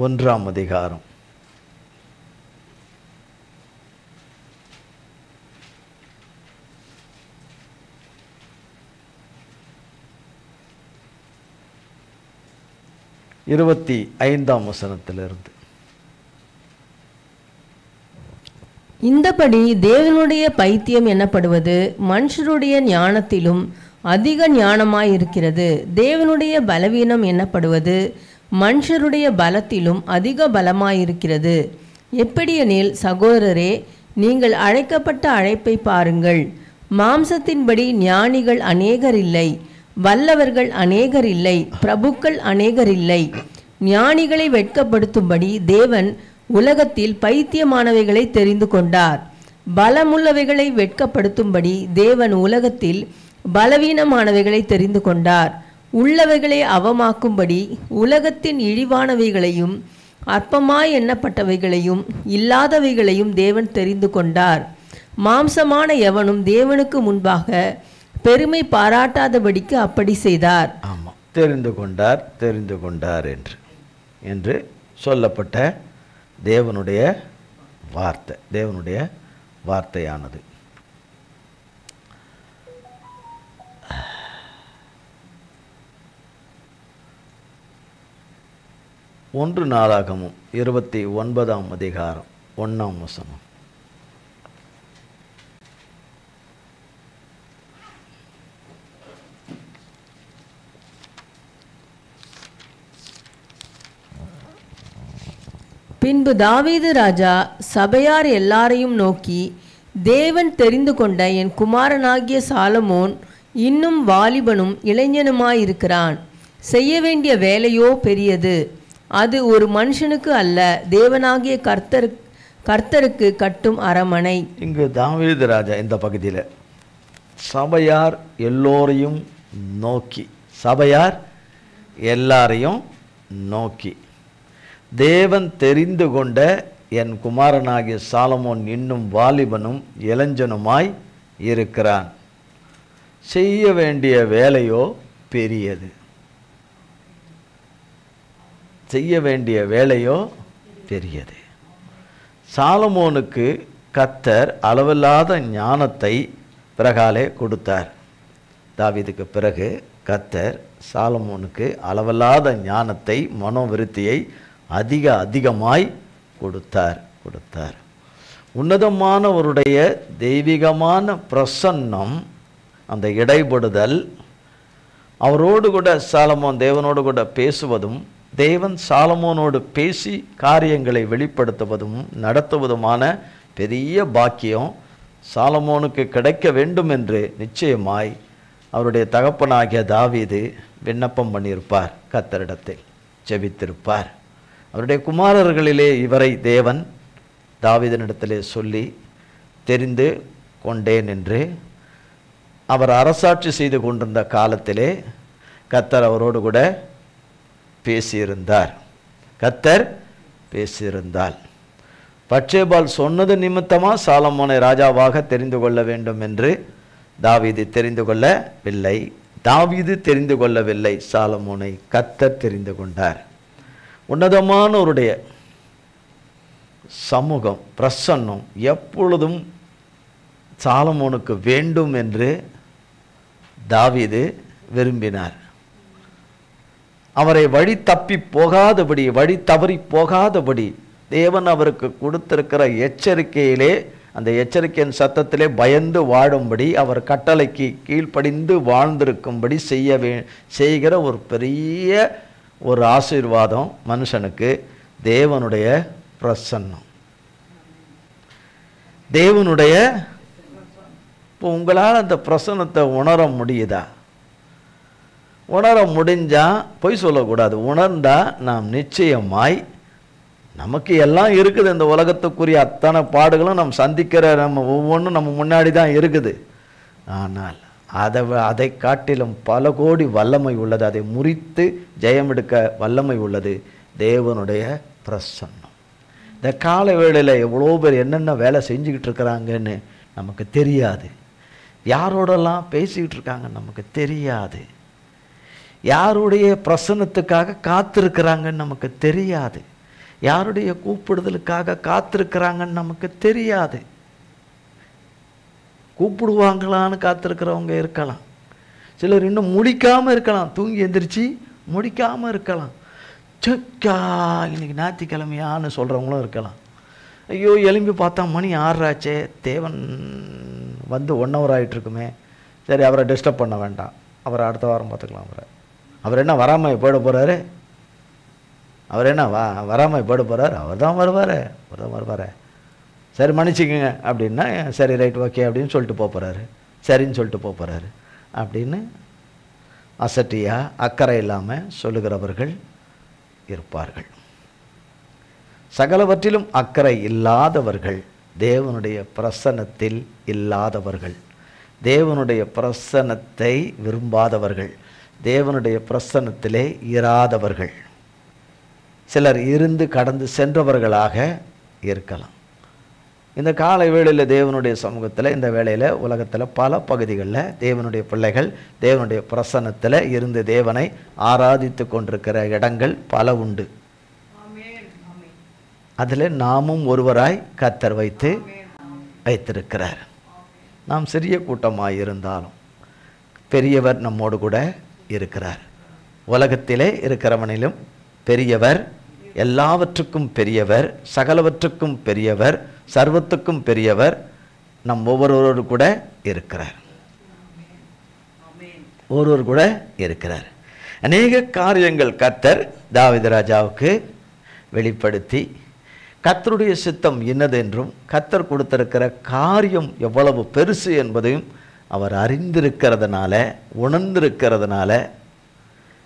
1ஆம் அதிகாரம் 25ஆம் வசனத்திலிருந்து. இந்தபடி தேவனுடைய பைத்தியம் எனப்படுவது மனுஷருடைய ஞானத்திலும் அதிக ஞானமாயிருக்கிறது. தேவனுடைய பலவீனம் எனப்படுவது மனுஷருடைய பலத்திலும் அதிக பலமாயிருக்கிறது. எப்படியெனில் சகோதரரே, நீங்கள் அழைக்கப்பட்ட அழைப்பை பாருங்கள். மாம்சத்தின்படி ஞானிகள் அநேகர் இல்லை, வல்லவர்கள் அநேகர் இல்லை, பிரபுக்கள் அநேகர் இல்லை. ஞானிகளை வெட்கப்படுத்தும்படி தேவன் உலகத்தில் பைத்தியமானவைகளை தெரிந்து கொண்டார். பலமுள்ளவைகளை வெட்கப்படுத்தும்படி தேவன் உலகத்தில் பலவீனமானவைகளை தெரிந்து கொண்டார். உள்ளவைகளை அவமாக்கும்படி உலகத்தின் இழிவானவைகளையும் அற்பமாய் எண்ணப்பட்டவைகளையும் இல்லாதவைகளையும் தேவன் தெரிந்து கொண்டார். மாம்சமான எவனும் தேவனுக்கு முன்பாக பெருமை பாராட்டாதபடிக்கு அப்படி செய்தார். ஆமாம், தெரிந்து கொண்டார், தெரிந்து கொண்டார் என்று சொல்லப்பட்ட தேவனுடைய வார்த்தை, தேவனுடைய வார்த்தையானது. ஒன்று நாளாகமும் 29ஆம் அதிகாரம் 1ஆம் வசனம். பின்பு தாவீது ராஜா சபையார் எல்லாரையும் நோக்கி, தேவன் தெரிந்து கொண்ட என் குமாரனாகிய சாலமோன் இன்னும் வாலிபனும் இளைஞனுமாயிருக்கிறான். செய்ய வேண்டிய வேலையோ பெரியது. அது ஒரு மனுஷனுக்கு அல்ல, தேவனாகிய கர்த்தருக்கு கட்டும் அரமனை. இங்கு தாவீது ராஜா இந்த பகுதியில் சபையார் எல்லோரையும் நோக்கி, சபையார் எல்லாரையும் நோக்கி, தேவன் தெரிந்து கொண்ட என் குமாரனாகிய சாலமோன் இன்னும் வாலிபனும் இளைஞனுமாய் இருக்கிறான். செய்ய வேண்டிய வேலையோ பெரியது. செய்ய வேண்டிய வேலையோ பெரியது. சாலமோனுக்கு கர்த்தர் அளவில்லாத ஞானத்தை பிறகாலே கொடுத்தார். தாவீதுக்கு பிறகு கர்த்தர் சாலமோனுக்கு அளவில்லாத ஞானத்தை, மனோவிருத்தியை அதிகமாய் கொடுத்தார். உன்னதமானவருடைய தெய்வீகமான பிரசன்னம், அந்த இடைபடுதல், அவரோடு கூட சாலமோன் தேவனோடு கூட பேசுவதும் தேவன் சாலமோனோடு பேசி காரியங்களை வெளிப்படுத்துவதும் நடத்துவதுமான பெரிய பாக்கியம் சாலமோனுக்கு கிடைக்க வேண்டும் என்று நிச்சயமாய் அவருடைய தகப்பனாகிய தாவீது விண்ணப்பம் பண்ணியிருப்பார், கர்த்தரிடத்தில் ஜெபித்திருப்பார். அவருடைய குமாரர்களிலே இவரை தேவன் தாவீதினிடத்திலே சொல்லி தெரிந்து கொண்டேன் என்று அவர் அரசாட்சி செய்து கொண்டிருந்த காலத்திலே கர்த்தர் அவரோடு கூட பேசியிருந்தார். கர்த்தர் பேசியிருந்தால் பட்சேபால் சொன்னது நிமித்தமாக சாலமோனை ராஜாவாக தெரிந்து கொள்ள வேண்டும் என்று தாவீது தெரிந்து கொள்ளவில்லை. தாவீது தெரிந்து கொள்ளவில்லை, சாலமோனை கர்த்தர் தெரிந்து கொண்டார். உன்னதமானவருடைய சமூகம், பிரசன்னம் எப்பொழுதும் சாலமோனுக்கு வேண்டும் என்று தாவீது விரும்பினார். அவரை வழி தப்பி போகாதபடி, வழி தவறி போகாதபடி தேவன் அவருக்கு கொடுத்திருக்கிற எச்சரிக்கையிலே, அந்த எச்சரிக்கையின் சத்தத்திலே பயந்து வாழும்படி, அவர் கட்டளைக்கு கீழ்ப்படிந்து வாழ்ந்திருக்கும்படி செய்கிற ஒரு பெரிய ஒரு ஆசீர்வாதம் மனுஷனுக்கு தேவனுடைய பிரசன்னம். தேவனுடைய இப்போ உங்களால் அந்த பிரசன்னத்தை உணர முடியுதா? உணர முடிஞ்சால் பொய் சொல்லக்கூடாது. உணர்ந்தால் நாம் நிச்சயமாய் நமக்கு எல்லாம் இருக்குது, இந்த உலகத்துக்குரிய அத்தனை பாடுகளும் நம்ம சந்திக்கிற நம்ம ஒவ்வொன்றும் நம்ம முன்னாடி தான் இருக்குது. ஆனால் அதை காட்டிலும் பல கோடி வல்லமை உள்ளது, அதை முறித்து ஜெயம் எடுக்க வல்லமை உள்ளது தேவனுடைய பிரசன்னம். இந்த கால வேளையில் எவ்வளோ பேர் என்னென்ன வேலை செஞ்சுக்கிட்டு இருக்கிறாங்கன்னு நமக்கு தெரியாது. யாரோடெல்லாம் பேசிக்கிட்டு இருக்காங்கன்னு நமக்கு தெரியாது. யாருடைய பிரசன்னத்துக்காக காத்திருக்கிறாங்கன்னு நமக்கு தெரியாது. யாருடைய கூப்பிடுதலுக்காக காத்திருக்கிறாங்கன்னு நமக்கு தெரியாது. கூப்பிடுவாங்களான்னு காத்திருக்கிறவங்க இருக்கலாம். சிலர் இன்னும் முடிக்காமல் இருக்கலாம், தூங்கி எந்திரிச்சு முடிக்காமல் இருக்கலாம். சக்கா இன்னைக்கு ஞாயிற்றுக்கிழமையான்னு சொல்கிறவங்களும் இருக்கலாம். ஐயோ எலும்பி பார்த்தா மணி 6 ஆச்சே, தேவன் வந்து 1 hour ஆகிட்டுருக்குமே, சரி அவரை டிஸ்டர்ப் பண்ண வேண்டாம், அவரை அடுத்த வாரம் பார்த்துக்கலாம். அவர் என்ன வராமல் போயிட போகிறாரு? அவர் என்ன வராமல் போயிட போகிறார்? அவர் தான் வருவார். சரி மன்னிச்சிக்கங்க அப்படின்னா, சரி ரைட் ஓகே அப்படின்னு சொல்லிட்டு போகிறாரு, சரின்னு சொல்லிட்டு போகிறாரு அப்படின்னு அசட்டியாக அக்கறை இல்லாமல் சொல்லுகிறவர்கள் இருப்பார்கள். சகலவற்றிலும் அக்கறை இல்லாதவர்கள் தேவனுடைய பிரசன்னத்தில் இல்லாதவர்கள், தேவனுடைய பிரசன்னத்தை விரும்பாதவர்கள், தேவனுடைய பிரசன்னத்திலே இராதவர்கள். சிலர் இருந்து கடந்து சென்றவர்களாக இருக்கலாம். இந்த காலை வேளையில் தேவனுடைய சமூகத்தில், இந்த வேளையில் உலகத்தில் பல பகுதிகளில் தேவனுடைய பிள்ளைகள் தேவனுடைய பிரசன்னத்தில் இருந்து தேவனை ஆராதித்து கொண்டிருக்கிற இடங்கள் பல உண்டு. அதில் நாமும் ஒருவராய் கர்த்தர் வைத்திருக்கிறார். நாம் சிறிய கூட்டமாக இருந்தாலும் பெரியவர் நம்மோடு கூட இருக்கிறார். உலகத்திலே இருக்கிறவனிலும் பெரியவர், எல்லாவற்றுக்கும் பெரியவர், சகலவற்றுக்கும் பெரியவர், சர்வத்துக்கும் பெரியவர் நம் ஒவ்வொருவரோடு கூட இருக்கிறார். ஒருவர் கூட இருக்கிறார். அநேக காரியங்கள் கர்த்தர் தாவீது ராஜாவுக்கு வெளிப்படுத்தி, கர்த்தருடைய சித்தம் இன்னது என்றும் கர்த்தர் கொடுத்திருக்கிற காரியம் எவ்வளவு பெருசு என்பதையும் அவர் அறிந்திருக்கிறதுனால, உணர்ந்திருக்கிறதுனால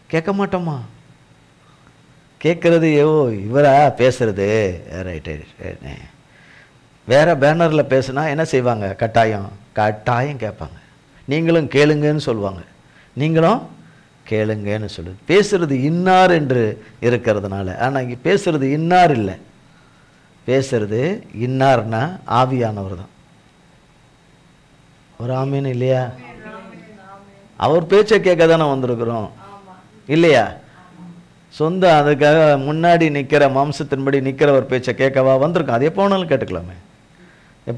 கேட்க மாட்டோமா? கேட்குறது இவரா பேசுறது ரைட் வேற பேனரில் பேசுனா என்ன செய்வாங்க? கட்டாயம் கேட்பாங்க. நீங்களும் கேளுங்கன்னு சொல்லுவாங்க. நீங்களும் கேளுங்கன்னு சொல்லுது. பேசுறது இன்னார் என்று இருக்கிறதுனால. ஆனால் இங்கே பேசுறது இன்னார் இல்லை, பேசுறது இன்னார்னா ஆவியானவர் தான். ஒரு ஆமீன் இல்லையா? அவர் பேச்சை கேட்க தானே வந்திருக்கிறோம் இல்லையா? சொந்த அதுக்காக முன்னாடி நிற்கிற மாம்சத்தின்படி நிற்கிற ஒரு பேச்சை கேட்கவா வந்திருக்கோம்? அது எப்போ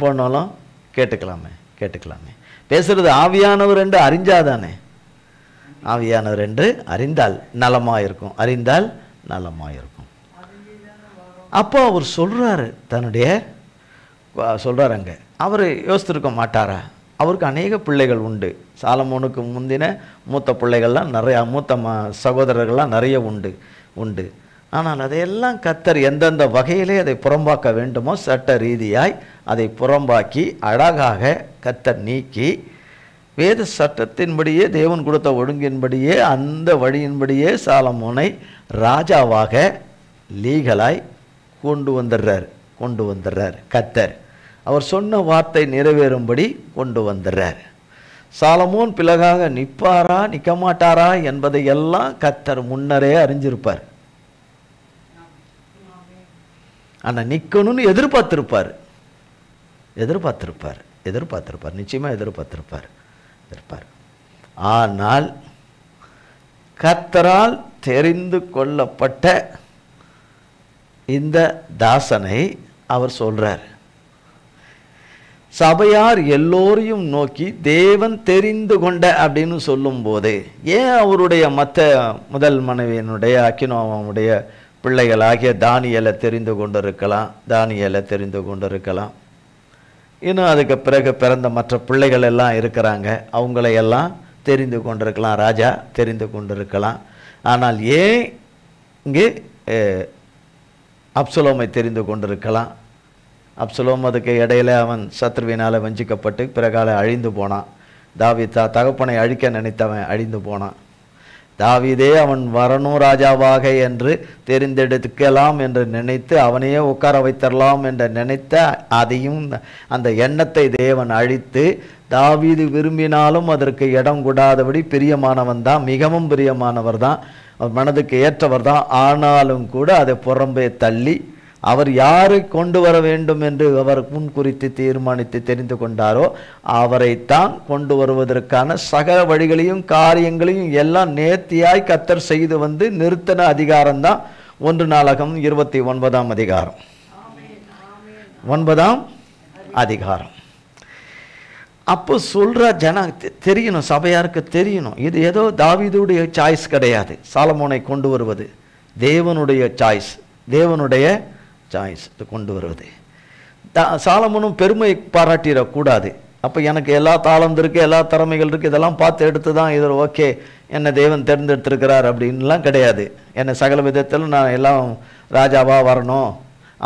வேணாலும் கேட்டுக்கலாமே. பேசுறது ஆவியானவர் என்று அறிஞ்சாதானே. ஆவியானவர் என்று அறிந்தால் நலமாக இருக்கும், அறிந்தால் நலமாக இருக்கும். அப்போ அவர் சொல்றாரு, சொல்றாருங்க. அவர் யோசித்திருக்க மாட்டாரா? அவருக்கு அநேக பிள்ளைகள் உண்டு. சாலமோனுக்கு முந்தின மூத்த பிள்ளைகள்லாம் நிறையா, மூத்த சகோதரர்கள்லாம் நிறைய உண்டு. உண்டு. ஆனால் அதையெல்லாம் கர்த்தர் எந்தெந்த வகையிலே அதை புறம்பாக்க வேண்டுமோ சட்ட ரீதியாய் அதை புறம்பாக்கி அழகாக கர்த்தர் நீக்கி வேத சட்டத்தின்படியே தேவன் கொடுத்த ஒழுங்கின்படியே அந்த வழியின்படியே சாலமோனை ராஜாவாக லீகலாய் கொண்டு வந்துடுறார் கர்த்தர். அவர் சொன்ன வார்த்தை நிறைவேறும்படி கொண்டு வந்துடுறார். சாலமோன் பிறகாக நிற்பாரா நிற்க மாட்டாரா என்பதை எல்லாம் கர்த்தர் முன்னரே அறிஞ்சிருப்பார். ஆனால் நிற்கணும்னு எதிர்பார்த்திருப்பார், நிச்சயமாக எதிர்பார்த்திருப்பார். ஆனால் கர்த்தரால் தெரிந்து கொள்ளப்பட்ட இந்த தாசனை அவர் சொல்றார். சபையார் எல்லோரையும் நோக்கி தேவன் தெரிந்து கொண்ட அப்படின்னு சொல்லும் போது ஏன் அவருடைய மற்ற முதல் மனைவியினுடைய அக்கினோவாவுடைய பிள்ளைகளாகிய தானியேலை தெரிந்து கொண்டிருக்கலாம், இன்னும் அதுக்கு பிறகு பிறந்த மற்ற பிள்ளைகள் எல்லாம் இருக்கிறாங்க, அவங்களையெல்லாம் தெரிந்து கொண்டிருக்கலாம், ராஜா தெரிந்து கொண்டிருக்கலாம். ஆனால் ஏன் இங்கே அப்சலோமை தெரிந்து கொண்டிருக்கலாம்? அப்சலோம் அதுக்கு இடையில அவன் சத்ருவினால் வஞ்சிக்கப்பட்டு பிறகால அழிந்து போனான். தாவீது தகப்பனை அழிக்க நினைத்தவன் அழிந்து போனான். தாவீதே அவன் வரணும் ராஜாவாக என்று தெரிந்தெடுக்கலாம் என்று நினைத்து அவனையே உட்கார வைத்தரலாம் என்று நினைத்த அதையும் அந்த எண்ணத்தை தேவன் அழித்து தாவீது விரும்பினாலும் அதற்கு இடம் கூடாதபடி பிரியமானவன் தான், மிகவும் பிரியமானவர் தான், மனதுக்கு ஏற்றவர் தான். ஆனாலும் கூட அதை புறம்பே தள்ளி அவர் யாரை கொண்டு வர வேண்டும் என்று அவர் முன் குறித்து தீர்மானித்து தெரிந்து கொண்டாரோ அவரைத்தான் கொண்டு வருவதற்கான சகல வழிகளையும் காரியங்களையும் எல்லாம் நேர்த்தியாய் கர்த்தர் செய்து வந்து நிறுத்தின அதிகாரம்தான் 1 நாளாகமம் 29ஆம் அதிகாரம். 9ஆம் அதிகாரம். அப்போ சொல்ற தெரியணும், சபையாருக்கு தெரியணும், இது ஏதோ தாவீதுடைய சாய்ஸ் கிடையாது. சாலமோனை கொண்டு வருவது தேவனுடைய சாய்ஸ், கொண்டு வருவது. சாலமோனும் பெருமை பாராட்டிடக்கூடாது. அப்போ எனக்கு எல்லா தாளம் இருக்குது, எல்லா திறமைகள் இருக்குது, இதெல்லாம் பார்த்து எடுத்து தான் இதில் ஓகே என்னை தேவன் தேர்ந்தெடுத்திருக்கிறார் அப்படின்லாம் கிடையாது. என்னை சகல விதத்தில் நான் எல்லாம் ராஜாவாக வரணும்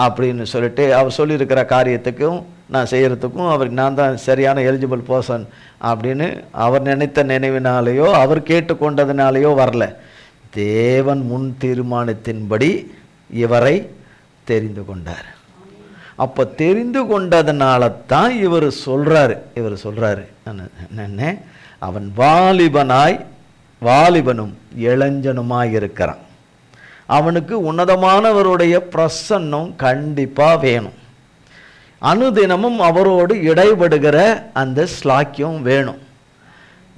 அப்படின்னு சொல்லிட்டு அவர் சொல்லியிருக்கிற காரியத்துக்கும் நான் செய்கிறதுக்கும் அவர் நான் தான் சரியான எலிஜிபிள் பர்சன் அப்படின்னு அவர் நினைத்த நினைவினாலேயோ அவர் கேட்டுக்கொண்டதுனாலேயோ வரல. தேவன் முன் தீர்மானத்தின்படி இவரை தெரிந்து கொண்டார். அப்போ தெரிந்து கொண்டதுனால தான் இவர் சொல்றாரு என்ன, அவன் வாலிபனும் இளைஞனுமாய் இருக்கிறான், அவனுக்கு உன்னதமானவருடைய பிரசன்னம் கண்டிப்பா வேணும், அனுதினமும் அவரோடு இடைபடுகிற அந்த ஸ்லாக்கியம் வேணும்,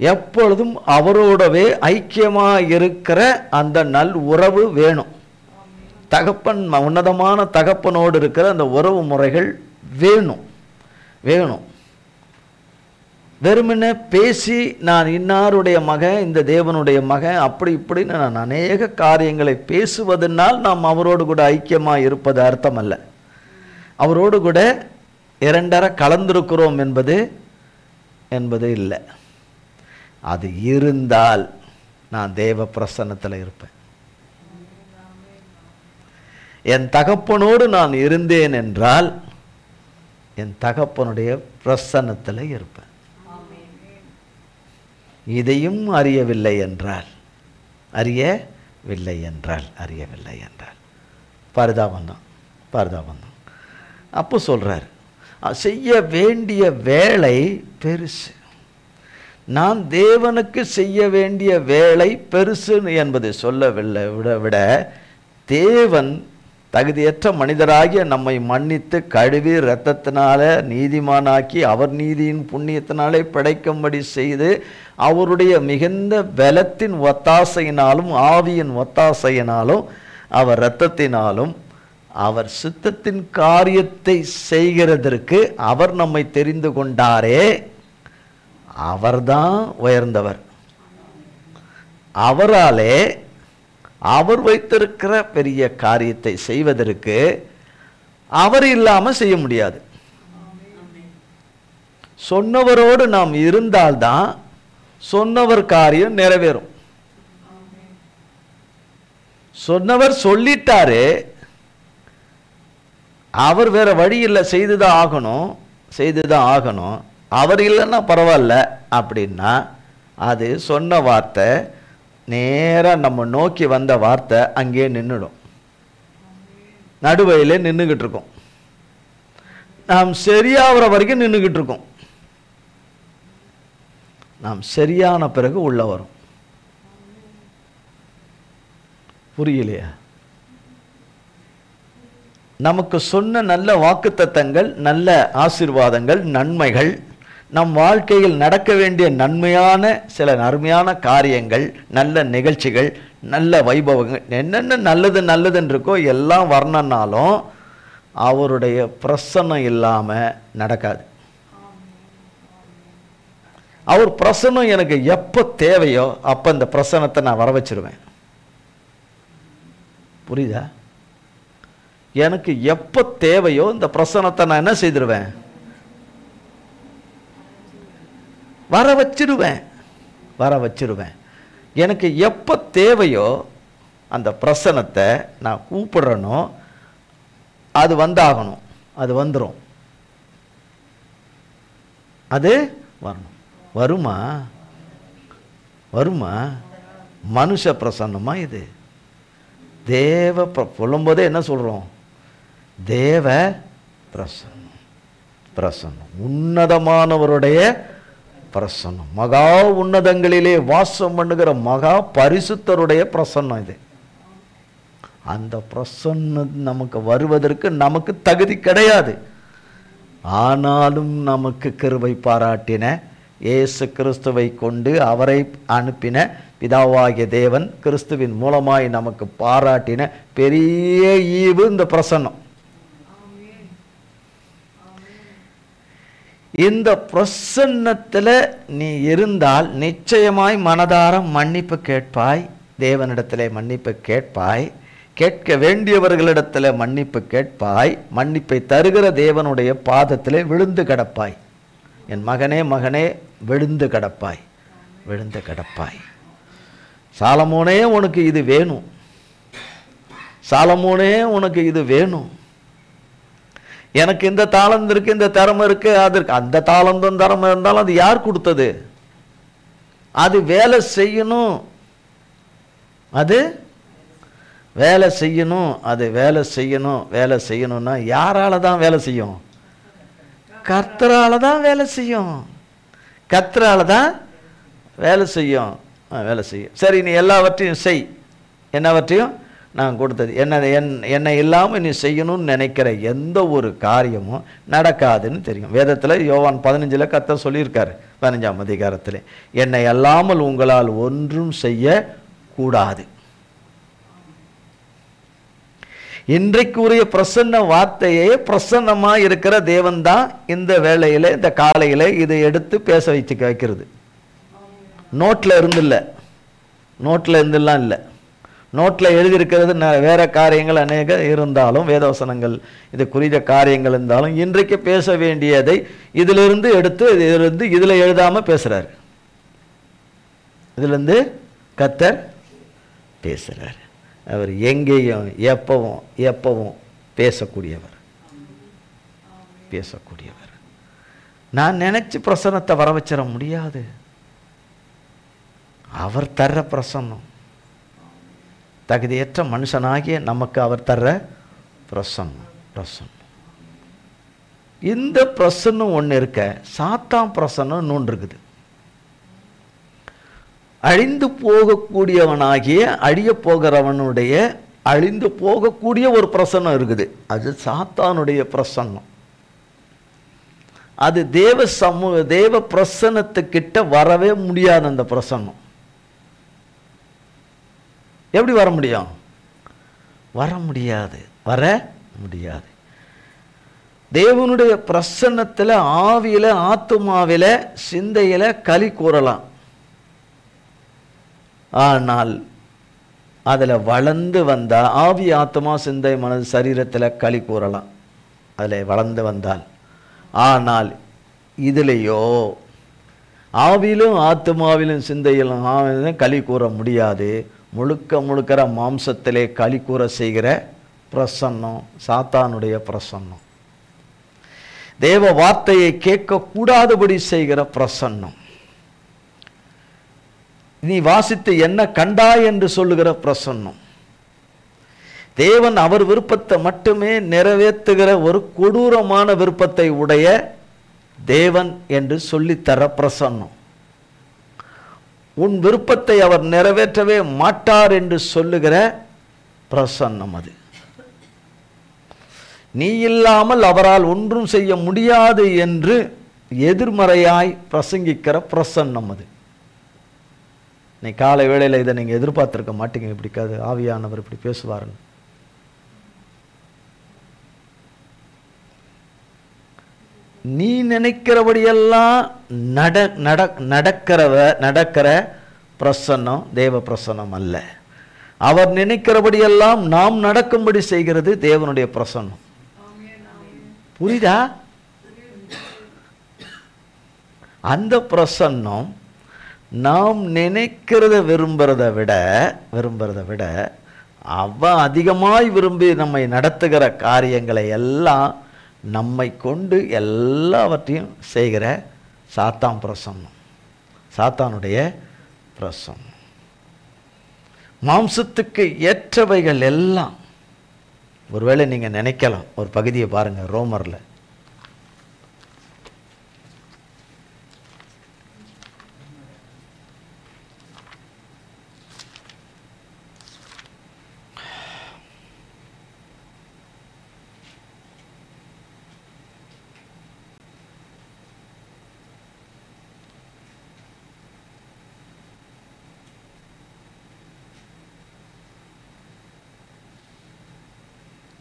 எப்பொழுதும் அவரோடவே ஐக்கியமாக இருக்கிற அந்த நல் உறவு வேணும். தகப்பன் உன்னதமான தகப்பனோடு இருக்கிற அந்த உறவு முறைகள் வேணும். வெறுமனே பேசி நான் இன்னாருடைய மகன், இந்த தேவனுடைய மகன், அப்படி இப்படின்னு நான் அநேக காரியங்களை பேசுவதனால் நாம் அவரோடு கூட ஐக்கியமாக இருப்பது அர்த்தம் அல்ல. அவரோடு கூட இரண்டரை கலந்திருக்கிறோம் என்பது இல்லை. அது இருந்தால் நான் தேவ பிரசன்னத்தில் இருப்பேன். என் தகப்பனோடு நான் இருந்தேன் என்றால் என் தகப்பனுடைய பிரசன்னத்தில் இருப்பேன். இதையும் அறியவில்லை என்றால் பரிதாபம். அப்போ சொல்றார், செய்ய வேண்டிய வேலை பெருசு. நான் தேவனுக்கு செய்ய வேண்டிய வேலை பெருசு என்பதை சொல்லவில்லை விட தேவன் தகுதியற்ற மனிதராகிய நம்மை மன்னித்து கழுவி இரத்தத்தினால நீதிமானாக்கி அவர் நீதியின் புண்ணியத்தினாலே படைக்கும்படி செய்து அவருடைய மிகுந்த பலத்தின் ஒத்தாசையினாலும் ஆவியின் ஒத்தாசையினாலும் அவர் இரத்தத்தினாலும் அவர் சித்தத்தின் காரியத்தை செய்கிறதற்கு அவர் நம்மை தெரிந்து கொண்டாரே, அவர்தான் உயர்ந்தவர். அவராலே அவர் வைத்திருக்கிற பெரிய காரியத்தை செய்வதற்கு அவர் இல்லாமல் செய்ய முடியாது. சொன்னவரோடு நாம் இருந்தால்தான் சொன்னவர் காரியம் நிறைவேறும். சொன்னவர் சொல்லிட்டாரு, அவர் வேற வழி இல்லை, செய்துதான் ஆகணும். அவர் இல்லைன்னா பரவாயில்ல அப்படின்னா அது சொன்ன வார்த்தை நேராக நம்ம நோக்கி வந்த வார்த்தை அங்கேயே நின்றுடும், நடுவையில் நின்றுக்கிட்டு இருக்கோம். நாம் சரியாகிற வரைக்கும் நின்றுக்கிட்டு இருக்கோம். நாம் சரியான பிறகு உள்ள வரும். புரியலையா? நமக்கு சொன்ன நல்ல வாக்குத்தத்தங்கள், நல்ல ஆசீர்வாதங்கள், நன்மைகள், நம் வாழ்க்கையில் நடக்க வேண்டிய நன்மையான சில அருமையான காரியங்கள், நல்ல நிகழ்ச்சிகள், நல்ல வைபவங்கள், என்னென்ன நல்லதுன்னு இருக்கோ எல்லாம் வரணுன்னாலும் அவருடைய பிரசன்னம் இல்லாமல் நடக்காது. அவர் பிரசன்னம் எனக்கு எப்போ தேவையோ அப்போ இந்த பிரசன்னத்தை நான் வர வச்சிருவேன். புரியுதா? எனக்கு எப்போ தேவையோ இந்த பிரசன்னத்தை நான் என்ன செய்திருவேன்? வர வச்சிருவேன். எனக்கு எப்போ தேவையோ அந்த பிரசன்னத்தை நான் கூப்பிடுறனோ அது வந்தாகணும், அது வந்துடும், அது வரணும். வருமா? மனுஷ பிரசன்னமா இது? தேவ சொல்லும்போதே என்ன சொல்றோம்? தேவ பிரசன்னம், உன்னதமானவருடைய பிரசன்னம், மகா உன்னதங்களிலே வாசம் பண்ணுகிற மகா பரிசுத்தருடைய பிரசன்னம் இது. அந்த பிரசன்னம் நமக்கு வருவதற்கு நமக்கு தகுதி கிடையாது. ஆனாலும் நமக்கு கிருபை பாராட்டின இயேசு கிறிஸ்துவை கொண்டு அவரை அனுப்பின பிதாவாகிய தேவன் கிறிஸ்துவின் மூலமாய் நமக்கு பாராட்டின பெரிய ஈவு இந்த பிரசன்னம். இந்த பிரசன்னத்தில் நீ இருந்தால் நிச்சயமாய் மனதார மன்னிப்பு கேட்பாய், தேவனிடத்திலே மன்னிப்பு கேட்பாய், கேட்க வேண்டியவர்களிடத்தில் மன்னிப்பு கேட்பாய், மன்னிப்பை தருகிற தேவனுடைய பாதத்திலே விழுந்து கிடப்பாய். என் மகனே விழுந்து கிடப்பாய். சாலமோனே உனக்கு இது வேணும், சாலமோனே உனக்கு இது வேணும். எனக்கு இந்த தாளந்து இருக்கு, இந்த திறமை இருக்கு, அது இருக்கு. அந்த தாளந்தும் திறமை இருந்தாலும் அது யார் கொடுத்தது? அது வேலை செய்யணும், அது வேலை செய்யணும்னா யாரால தான் வேலை செய்யும்? கர்த்தரால தான் வேலை செய்யும். சரி, நீ எல்லாவற்றையும் செய். என்னவற்றையும் நான் கொடுத்தது என்னை இல்லாமல் நீ செய்யணும்னு நினைக்கிற எந்த ஒரு காரியமும் நடக்காதுன்னு தெரியும். வேதத்தில் யோவான் 15 கர்த்தர் சொல்லியிருக்காரு, 15ஆம் அதிகாரத்தில், என்னை அல்லாமல் உங்களால் ஒன்றும் செய்ய கூடாது. இன்றைக்கு உரிய பிரசன்ன வார்த்தையே பிரசன்னமாக இருக்கிற தேவன் தான் இந்த வேளையில், இந்த காலையில் இதை எடுத்து பேச வைக்கிறது. நோட்டில் இருந்துலாம் இல்லை. நோட்டில் எழுதியிருக்கிறது வேற காரியங்கள் அநேக இருந்தாலும், வேதவசனங்கள் இது குறித்த காரியங்கள் இருந்தாலும், இன்றைக்கு பேச வேண்டியதை இதிலிருந்து எடுத்து இதில் எழுதாமல் பேசுகிறார். இதிலிருந்து கர்த்தர் பேசுகிறார். அவர் எங்கேயும் எப்பவும் பேசக்கூடியவர். நான் நினைச்சு பிரசன்னத்தை வர வச்சிட முடியாது. அவர் தர்ற பிரசன்னம், தகுதியற்ற மனுஷனாகிய நமக்கு அவர் தர்ற பிரசன்னம். இந்த பிரசன்னம் ஒன்று இருக்க, சாத்தான் பிரசன்னம் இன்னொன்று இருக்குது. அழிந்து போகக்கூடியவனாகிய அழிய போகிறவனுடைய அழிந்து போகக்கூடிய ஒரு பிரசன்னம் இருக்குது. அது சாத்தானுடைய பிரசன்னம். அது தேவ பிரசன்னத்துக்கிட்ட வரவே முடியாது. அந்த பிரசன்னம் எப்படி வர முடியும்? வர முடியாது. தேவனுடைய பிரசன்னத்தில் ஆவியில, ஆத்துமாவில, சிந்தையில களி கூறலாம். ஆனால் அதில் வளர்ந்து வந்தால், ஆவி ஆத்மா சிந்தை மனது சரீரத்தில் களி கூறலாம், அதில் வளர்ந்து வந்தால். ஆனால் இதிலேயோ ஆவியிலும் ஆத்மாவிலும் சிந்தையிலும் களி கூற முடியாது. முழுக்க முழுக்கிற மாம்சத்திலே களி கூற செய்கிற பிரசன்னம் சாத்தானுடைய பிரசன்னம். தேவ வார்த்தையை கேட்கக்கூடாதபடி செய்கிற பிரசன்னம். நீ வாசித்து என்ன கண்டாய் என்று சொல்லுகிற பிரசன்னம். தேவன் அவர் விருப்பத்தை மட்டுமே நிறைவேற்றுகிற ஒரு கொடூரமான விருப்பத்தை உடைய தேவன் என்று சொல்லித்தர பிரசன்னம். உன் விருப்பத்தை அவர் நிறைவேற்றவே மாட்டார் என்று சொல்லுகிற பிரசன்னம். அது நீ இல்லாமல் அவரால் ஒன்றும் செய்ய முடியாது என்று எதிர்மறையாய் பிரசங்கிக்கிற பிரசன்னம். அது நீ காலை வேளையில் இதை நீங்கள் எதிர்பார்த்திருக்க மாட்டீங்க. இப்படிக்காது ஆவியானவர் இப்படி பேசுவாருன்னு. நீ நினைக்கிறபடியெல்லாம் நடக்கிற பிரசன்னம் தேவ பிரசன்னம் அல்ல. அவர் நினைக்கிறபடியெல்லாம் நாம் நடக்கும்படி செய்கிறது தேவனுடைய பிரசன்னம். புரியுதா? அந்த பிரசன்னம் நாம் நினைக்கிறத விரும்புறதை விட அவ அதிகமாய் விரும்பி நம்மை நடத்துகிற காரியங்களை எல்லாம் நம்மை கொண்டு எல்லாவற்றையும் செய்கிற சாத்தான் பிரசன்னம், சாத்தானுடைய பிரசன்னம். மாம்சத்துக்கு ஏற்றவைகள் எல்லாம். ஒருவேளை நீங்க நினைக்கலாம், ஒரு பகுதியை பாருங்க, ரோமர்ல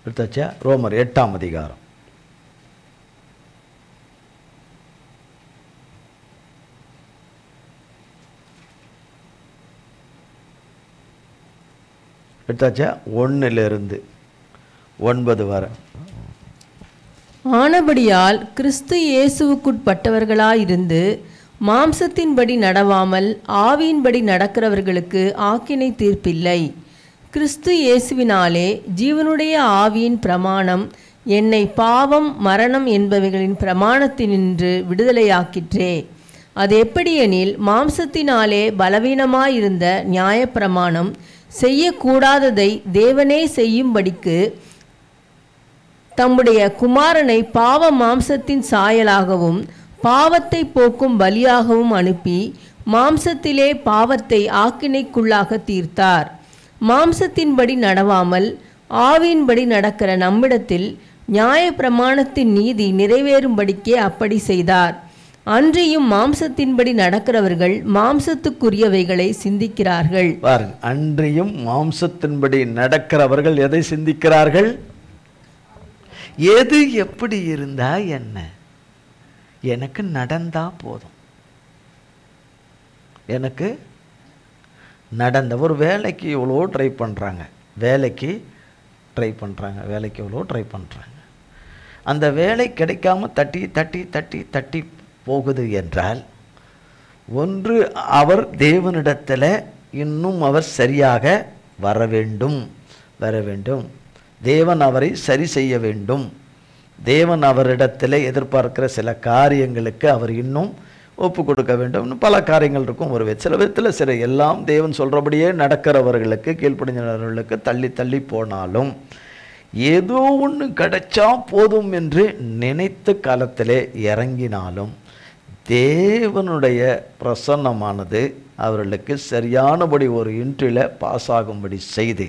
எடுத்தாச்சா? ரோமர் 8ஆம் அதிகாரம். எடுத்தாச்சா? 1 to 9 வரை. ஆனபடியால் கிறிஸ்து இயேசுவுக்குட்பட்டவர்களாயிருந்து மாம்சத்தின்படி நடவாமல் ஆவியின்படி நடக்கிறவர்களுக்கு ஆக்கினை தீர்ப்பில்லை. கிறிஸ்து இயேசுவினாலே ஜீவனுடைய ஆவியின் பிரமாணம் என்னை பாவம் மரணம் என்பவைகளின் பிரமாணத்தினின்று விடுதலையாக்கிற்றே. அது எப்படியெனில், மாம்சத்தினாலே பலவீனமாயிருந்த நியாயப்பிரமாணம் செய்யக்கூடாததை தேவனே செய்யும்படிக்கு தம்முடைய குமாரனை பாவ மாம்சத்தின் சாயலாகவும் பாவத்தை போக்கும் பலியாகவும் அனுப்பி மாம்சத்திலே பாவத்தை ஆக்கினைக்குள்ளாக தீர்த்தார். மாம்சத்தின்படி நடவாமல் ஆவியின்படி நடக்கிற நம்மிடத்தில் நியாயப்பிரமாணத்தின் நீதி நிறைவேறும்படிக்கே அப்படி செய்தார். அன்றியும் மாம்சத்தின்படி நடக்கிறவர்கள் மாம்சத்துக்குரியவைகளை சிந்திக்கிறார்கள். பாருங்க, அன்றியும் மாம்சத்தின்படி நடக்கிறவர்கள் எதை சிந்திக்கிறார்கள்? எது எப்படி இருந்தா என்ன, எனக்கு நடந்தா போதும். எனக்கு நடந்த ஒரு வேலைக்கு எவ்வளோ ட்ரை பண்ணுறாங்க, வேலைக்கு எவ்வளோ ட்ரை பண்ணுறாங்க. அந்த வேலை கிடைக்காம தட்டி தட்டி தட்டி தட்டி போகுது என்றால், ஒன்று அவர் தேவனிடத்தில் இன்னும் அவர் சரியாக வர வேண்டும். தேவன் அவரை சரி செய்ய வேண்டும். தேவன் அவரிடத்தில் எதிர்பார்க்கிற சில காரியங்களுக்கு அவர் இன்னும் ஒப்பு கொடுக்க வேண்டும். பல காரியங்கள் இருக்கும். சில விதத்தில் எல்லாம் தேவன் சொல்கிறபடியே நடக்கிறவர்களுக்கு, கீழ்ப்படிஞ்சவர்களுக்கு தள்ளி தள்ளி போனாலும் ஏதோ ஒன்று கிடைச்சா போதும் என்று நினைத்த காலத்திலே இறங்கினாலும் தேவனுடைய பிரசன்னமானது அவர்களுக்கு சரியானபடி ஒரு இன்ட்ரியில் பாஸ் ஆகும்படி செய்து,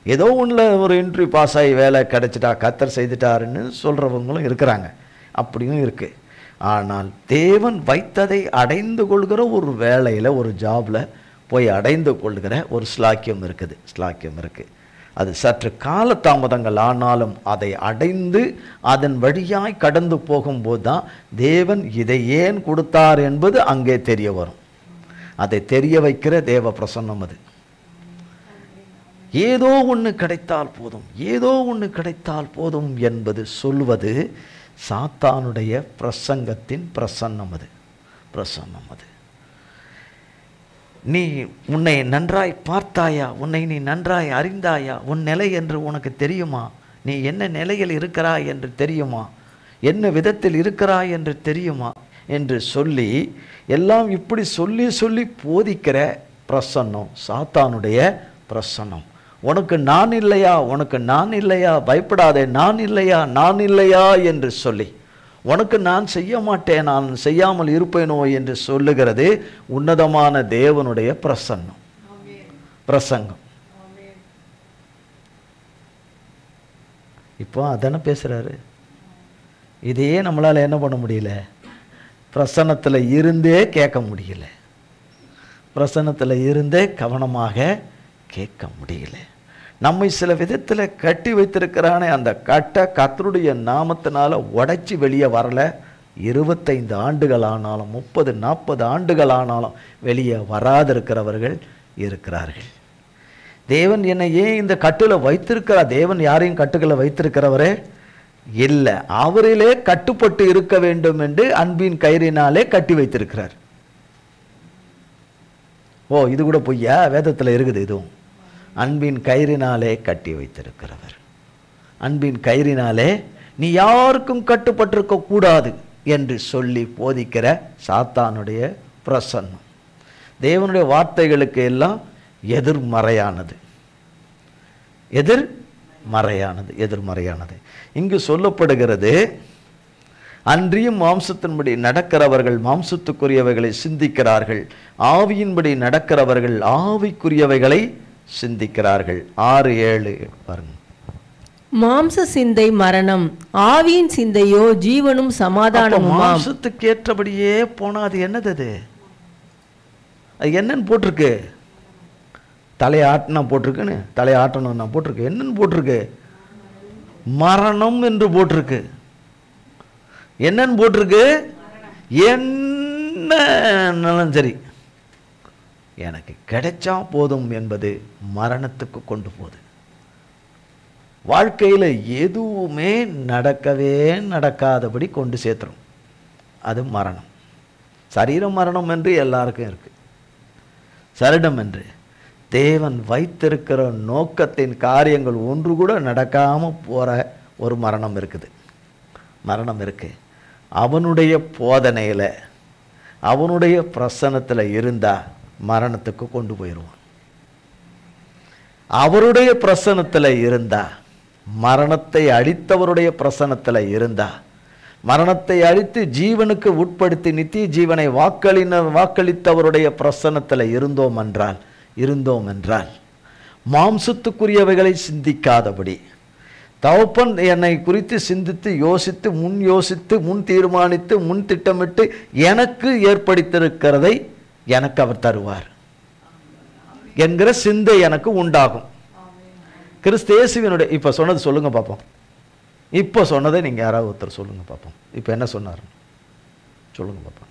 ஏதோ ஒன்றில் ஒரு இன்ட்ரி பாஸ் ஆகி வேலை கிடைச்சிட்டா கர்த்தர் செய்துட்டாருன்னு சொல்கிறவங்களும் இருக்கிறாங்க. அப்படியும் இருக்குது. ஆனால் தேவன் வைத்ததை அடைந்து கொள்கிற ஒரு வேலையில், ஒரு ஜாபில் போய் அடைந்து கொள்கிற ஒரு ஸ்லாக்கியம் இருக்குது. அது சற்று காலதாமதங்கள் ஆனாலும் அதை அடைந்து அதன் வழியாய் கடந்து போகும்போது தான் தேவன் இதை ஏன் கொடுத்தார் என்பது அங்கே தெரிய வரும். அதை தெரிய வைக்கிற தேவ பிரசன்னம் அது. ஏதோ ஒன்று கிடைத்தால் போதும் என்பது சொல்வது சாத்தானுடைய பிரசங்கத்தின் பிரசன்னம் அது. நீ உன்னை நன்றாய் பார்த்தாயா, உன்னை நீ நன்றாய் அறிந்தாயா, உன் நிலை என்று உனக்கு தெரியுமா, நீ என்ன நிலையில் இருக்கிறாய் என்று தெரியுமா, என்ன விதத்தில் இருக்கிறாய் என்று தெரியுமா என்று சொல்லி எல்லாம் இப்படி சொல்லி சொல்லி போதிக்கிற பிரசன்னம் சாத்தானுடைய பிரசன்னம். உனக்கு நான் இல்லையா, உனக்கு நான் இல்லையா, பயப்படாதே, நான் இல்லையா, நான் இல்லையா என்று சொல்லி உனக்கு நான் செய்ய மாட்டேன், நான் செய்யாமல் இருப்பேனோ என்று சொல்லுகிறது உன்னதமான தேவனுடைய பிரசன்னம், பிரசங்கம். இப்போ அதானே பேசுறாரு. இதையே நம்மளால் என்ன பண்ண முடியல, பிரசன்னத்தில் இருந்தே கேட்க முடியல, பிரசன்னத்தில் இருந்தே கவனமாக கேட்க முடியல. நம்மை சில விதத்தில் கட்டி வைத்திருக்கிறானே, அந்த கட்டை கர்த்தருடைய நாமத்தினால உடைச்சி வெளியே வரல. 25 ஆண்டுகள் ஆனாலும் 30-40 ஆண்டுகள் ஆனாலும் வெளியே வராதிருக்கிறவர்கள் இருக்கிறார்கள். தேவன் என்னை ஏன் இந்த கட்டில் வைத்திருக்கிறார்? தேவன் யாரையும் கட்டுக்களை வைத்திருக்கிறவரே இல்லை, அவரிலே கட்டுப்பட்டு இருக்க வேண்டும் என்று அன்பின் கயிறினாலே கட்டி வைத்திருக்கிறார். ஓ, இது கூட பொய்யா? வேதத்தில் இருக்குது. இதுவும் அன்பின் கயிறினாலே கட்டி வைத்திருக்கிறவர். அன்பின் கயிறினாலே நீ யாருக்கும் கட்டுப்பட்டிருக்க கூடாது என்று சொல்லி போதிக்கிற சாத்தானுடைய பிரசன்னம் தேவனுடைய வார்த்தைகளுக்கு எல்லாம் எதிர்மறையானது, எதிர்மறையானது, எதிர்மறையானது. இங்கு சொல்லப்படுகிறது, அன்றியும் மாம்சத்தின்படி நடக்கிறவர்கள் மாம்சத்துக்குரியவைகளை சிந்திக்கிறார்கள், ஆவியின்படி நடக்கிறவர்கள் ஆவிக்குரியவைகளை சிந்திக்கிறார்கள். 6-7 பாருங்க. மாம்ச சிந்தை மரணம், ஆவியின் சிந்தையோ ஜீவனும் சமாதானமும். மாம்சத்துக்கு ஏற்றபடியே போனா அது என்னது? அது என்னன்னு போட்டிருக்கு? தலையாட்டினா போட்டிருக்குன்னு, தலையாட்டணும்னா போட்டிருக்கு. என்னன்னு போட்டிருக்கு? மரணம் என்று போட்டிருக்கு. என்னன்னு போட்டிருக்கு? என்னன்னாலும் சரி எனக்கு கிடைச்சா போதும் என்பது மரணத்துக்கு கொண்டு போகுது. வாழ்க்கையில் எதுவுமே நடக்கவே நடக்காதபடி கொண்டு சேர்த்துரும். அது மரணம். சரீர மரணம் என்று எல்லாருக்கும் இருக்கு. சரீரம் என்று தேவன் வைத்திருக்கிற நோக்கத்தின் காரியங்கள் ஒன்று கூட நடக்காமல் போகிற ஒரு மரணம் இருக்குது. மரணம் இருக்கு. அவனுடைய போதனையில் அவனுடைய பிரசன்னத்தில் இருந்தால் மரணத்துக்கு கொண்டு போயிடுவான். அவருடைய பிரசன்னத்தில் இருந்தா, மரணத்தை அழித்தவருடைய பிரசன்னத்தில் இருந்தா, மரணத்தை அழித்து ஜீவனுக்கு உட்படுத்தி நித்திய ஜீவனை வாக்களித்தவருடைய பிரசன்னத்தில் இருந்தோம் என்றால் மாம்சத்துக்குரியவைகளை சிந்திக்காதபடி, தகப்பன் என்னை குறித்து சிந்தித்து யோசித்து முன் தீர்மானித்து முன் திட்டமிட்டு எனக்கு ஏற்படுத்தியிருக்கிறதை எனக்கு அவர் தருவார் என்கிற சிந்தை எனக்கு உண்டாகும். கிறிஸ்து இயேசுவினுடைய இப்போ சொன்னது சொல்லுங்க பார்ப்போம். இப்போ சொன்னதை நீங்கள் யாராவது ஒருத்தர் சொல்லுங்க பார்ப்போம். இப்போ என்ன சொன்னார் சொல்லுங்க பார்ப்போம்.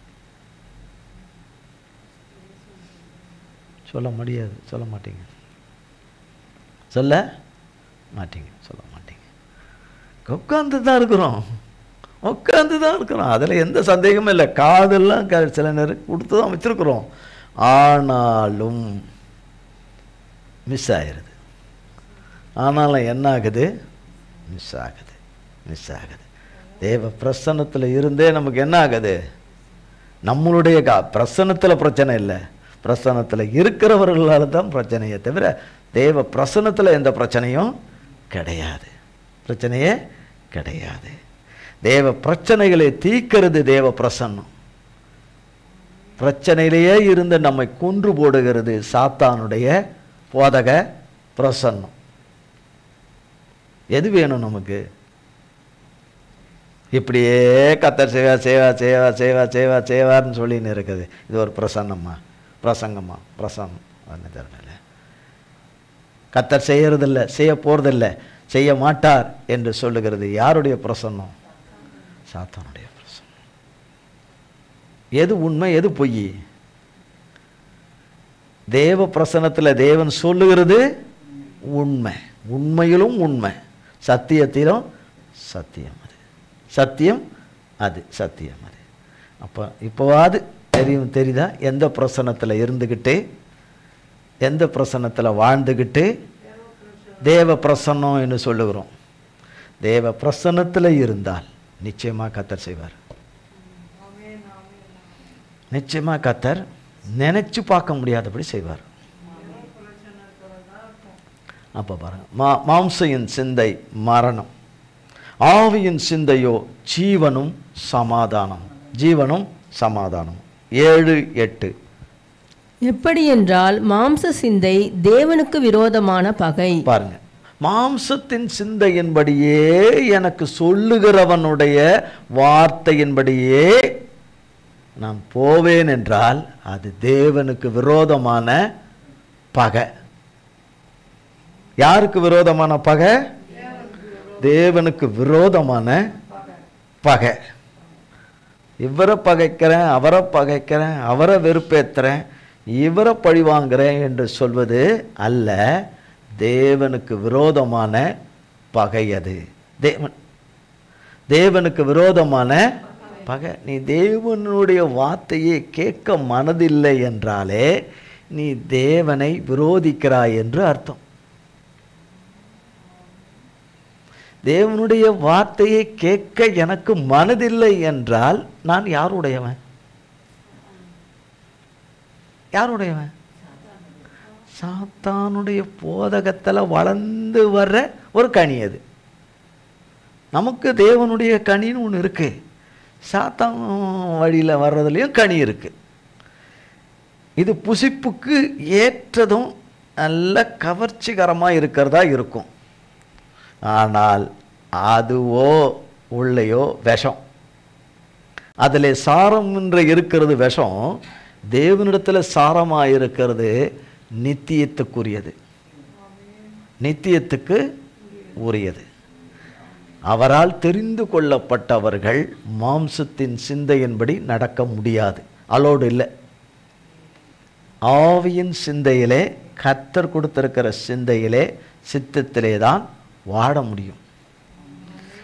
சொல்ல முடியாது, சொல்ல மாட்டீங்க, சொல்ல மாட்டீங்க. உட்காந்து தான் இருக்கிறோம், அதில் எந்த சந்தேகமும் இல்லை. காதெல்லாம் சில நேரம் கொடுத்து தான் வச்சிருக்கிறோம். ஆனாலும் மிஸ் ஆகிடுது. ஆனாலும் என்ன ஆகுது? மிஸ் ஆகுது. தேவ பிரசன்னத்தில் இருந்தே நமக்கு என்ன ஆகுது? நம்மளுடைய பிரசன்னத்தில் பிரச்சனை இல்லை, பிரசன்னத்தில் இருக்கிறவர்களால் தான் பிரச்சனையே தவிர தேவ பிரசன்னத்தில் எந்த பிரச்சனையும் கிடையாது. பிரச்சனையே கிடையாது. தேவ பிரச்சனைகளை தீர்க்கிறது தேவ பிரசன்னம். பிரச்சனையிலேயே இருந்து நம்மை கொன்று போடுகிறது சாத்தானுடைய போதக பிரசன்னம். எது வேணும் நமக்கு? இப்படியே கர்த்தர் செய்வார்னு சொல்லின்னு இருக்குது. இது ஒரு பிரசங்கமா பிரசன்னம் தெரியல. கர்த்தர் செய்யறதில்ல, செய்ய போறதில்லை, செய்ய மாட்டார் என்று சொல்லுகிறது யாருடைய பிரசன்னம்? சாத்தானுடைய பிரசன்னம். எது உண்மை, எது பொய்? தேவ பிரசன்னத்தில் தேவன் சொல்லுகிறது உண்மை, உண்மையிலும் உண்மை, சத்தியத்திலும் சத்தியம். அது சத்தியம், அது சத்தியம். அது அப்போ இப்போவாது தெரியுதா? எந்த பிரசன்னத்தில் இருந்துக்கிட்டே எந்த பிரசன்னத்தில் வாழ்ந்துக்கிட்டு தேவ பிரசன்னம் என்று சொல்லுகிறோம். தேவ பிரசன்னத்தில் இருந்தால் நிச்சயமாக கர்த்தர் செய்வார். நிச்சயமாக கர்த்தர் நினைச்சு பார்க்க முடியாதபடி செய்வார். அப்போ பாருங்க, மாம்சையின் சிந்தை மரணம், ஆவியின் சிந்தையோ ஜீவனும் சமாதானம். ஜீவனும் சமாதானம். 7:8. எப்படி என்றால் மாம்ச சிந்தை தேவனுக்கு விரோதமான பகை. பாருங்க, மாம்சத்தின் சிந்தையின்படியே எனக்கு சொல்லுகிறவனுடைய வார்த்தையின்படியே நான் போவேன் என்றால் அது தேவனுக்கு விரோதமான பகை. யாருக்கு விரோதமான பகை? தேவனுக்கு விரோதமான பகை. இவரை பகைக்கிறேன், அவரை பகைக்கிறேன், அவரை வெறுப்பேற்றுறேன், இவரை பழி வாங்குறேன் என்று சொல்வது அல்ல, தேவனுக்கு விரோதமான பகை அது. தேவனுக்கு விரோதமான பகை. நீ தேவனுடைய வார்த்தையை கேட்க மனதில்லை என்றாலே நீ தேவனை விரோதிக்கிறாய் என்று அர்த்தம். தேவனுடைய வார்த்தையை கேட்க எனக்கு மனதில்லை என்றால் நான் யாருடையவன்? யாருடையவன்? சாத்தானுடைய போதகத்தில் வளர்ந்து வர்ற ஒரு கனி அது. நமக்கு தேவனுடைய கனின்னு ஒன்று இருக்கு, சாத்தான் வழியில் வர்றதுலேயும் கனி இருக்கு. இது புசிப்புக்கு ஏற்றதும் நல்ல கவர்ச்சிகரமாக இருக்கிறதா இருக்கும். ஆனால் அதுவோ உள்ளேயோ விஷம். அதில் சாரம் என்று இருக்கிறது விஷம், தேவனிடத்தில் சாரமாக இருக்கிறது நித்தியத்துக்குரியது, நித்தியத்துக்கு உரியது. அவரால் தெரிந்து கொள்ளப்பட்டவர்கள் மாம்சத்தின் சிந்தையின்படி நடக்க முடியாது, அலோடு இல்லை. ஆவியின் சிந்தையிலே, கர்த்தர் கொடுத்திருக்கிற சிந்தையிலே, சித்தத்திலே தான் வாழ முடியும்.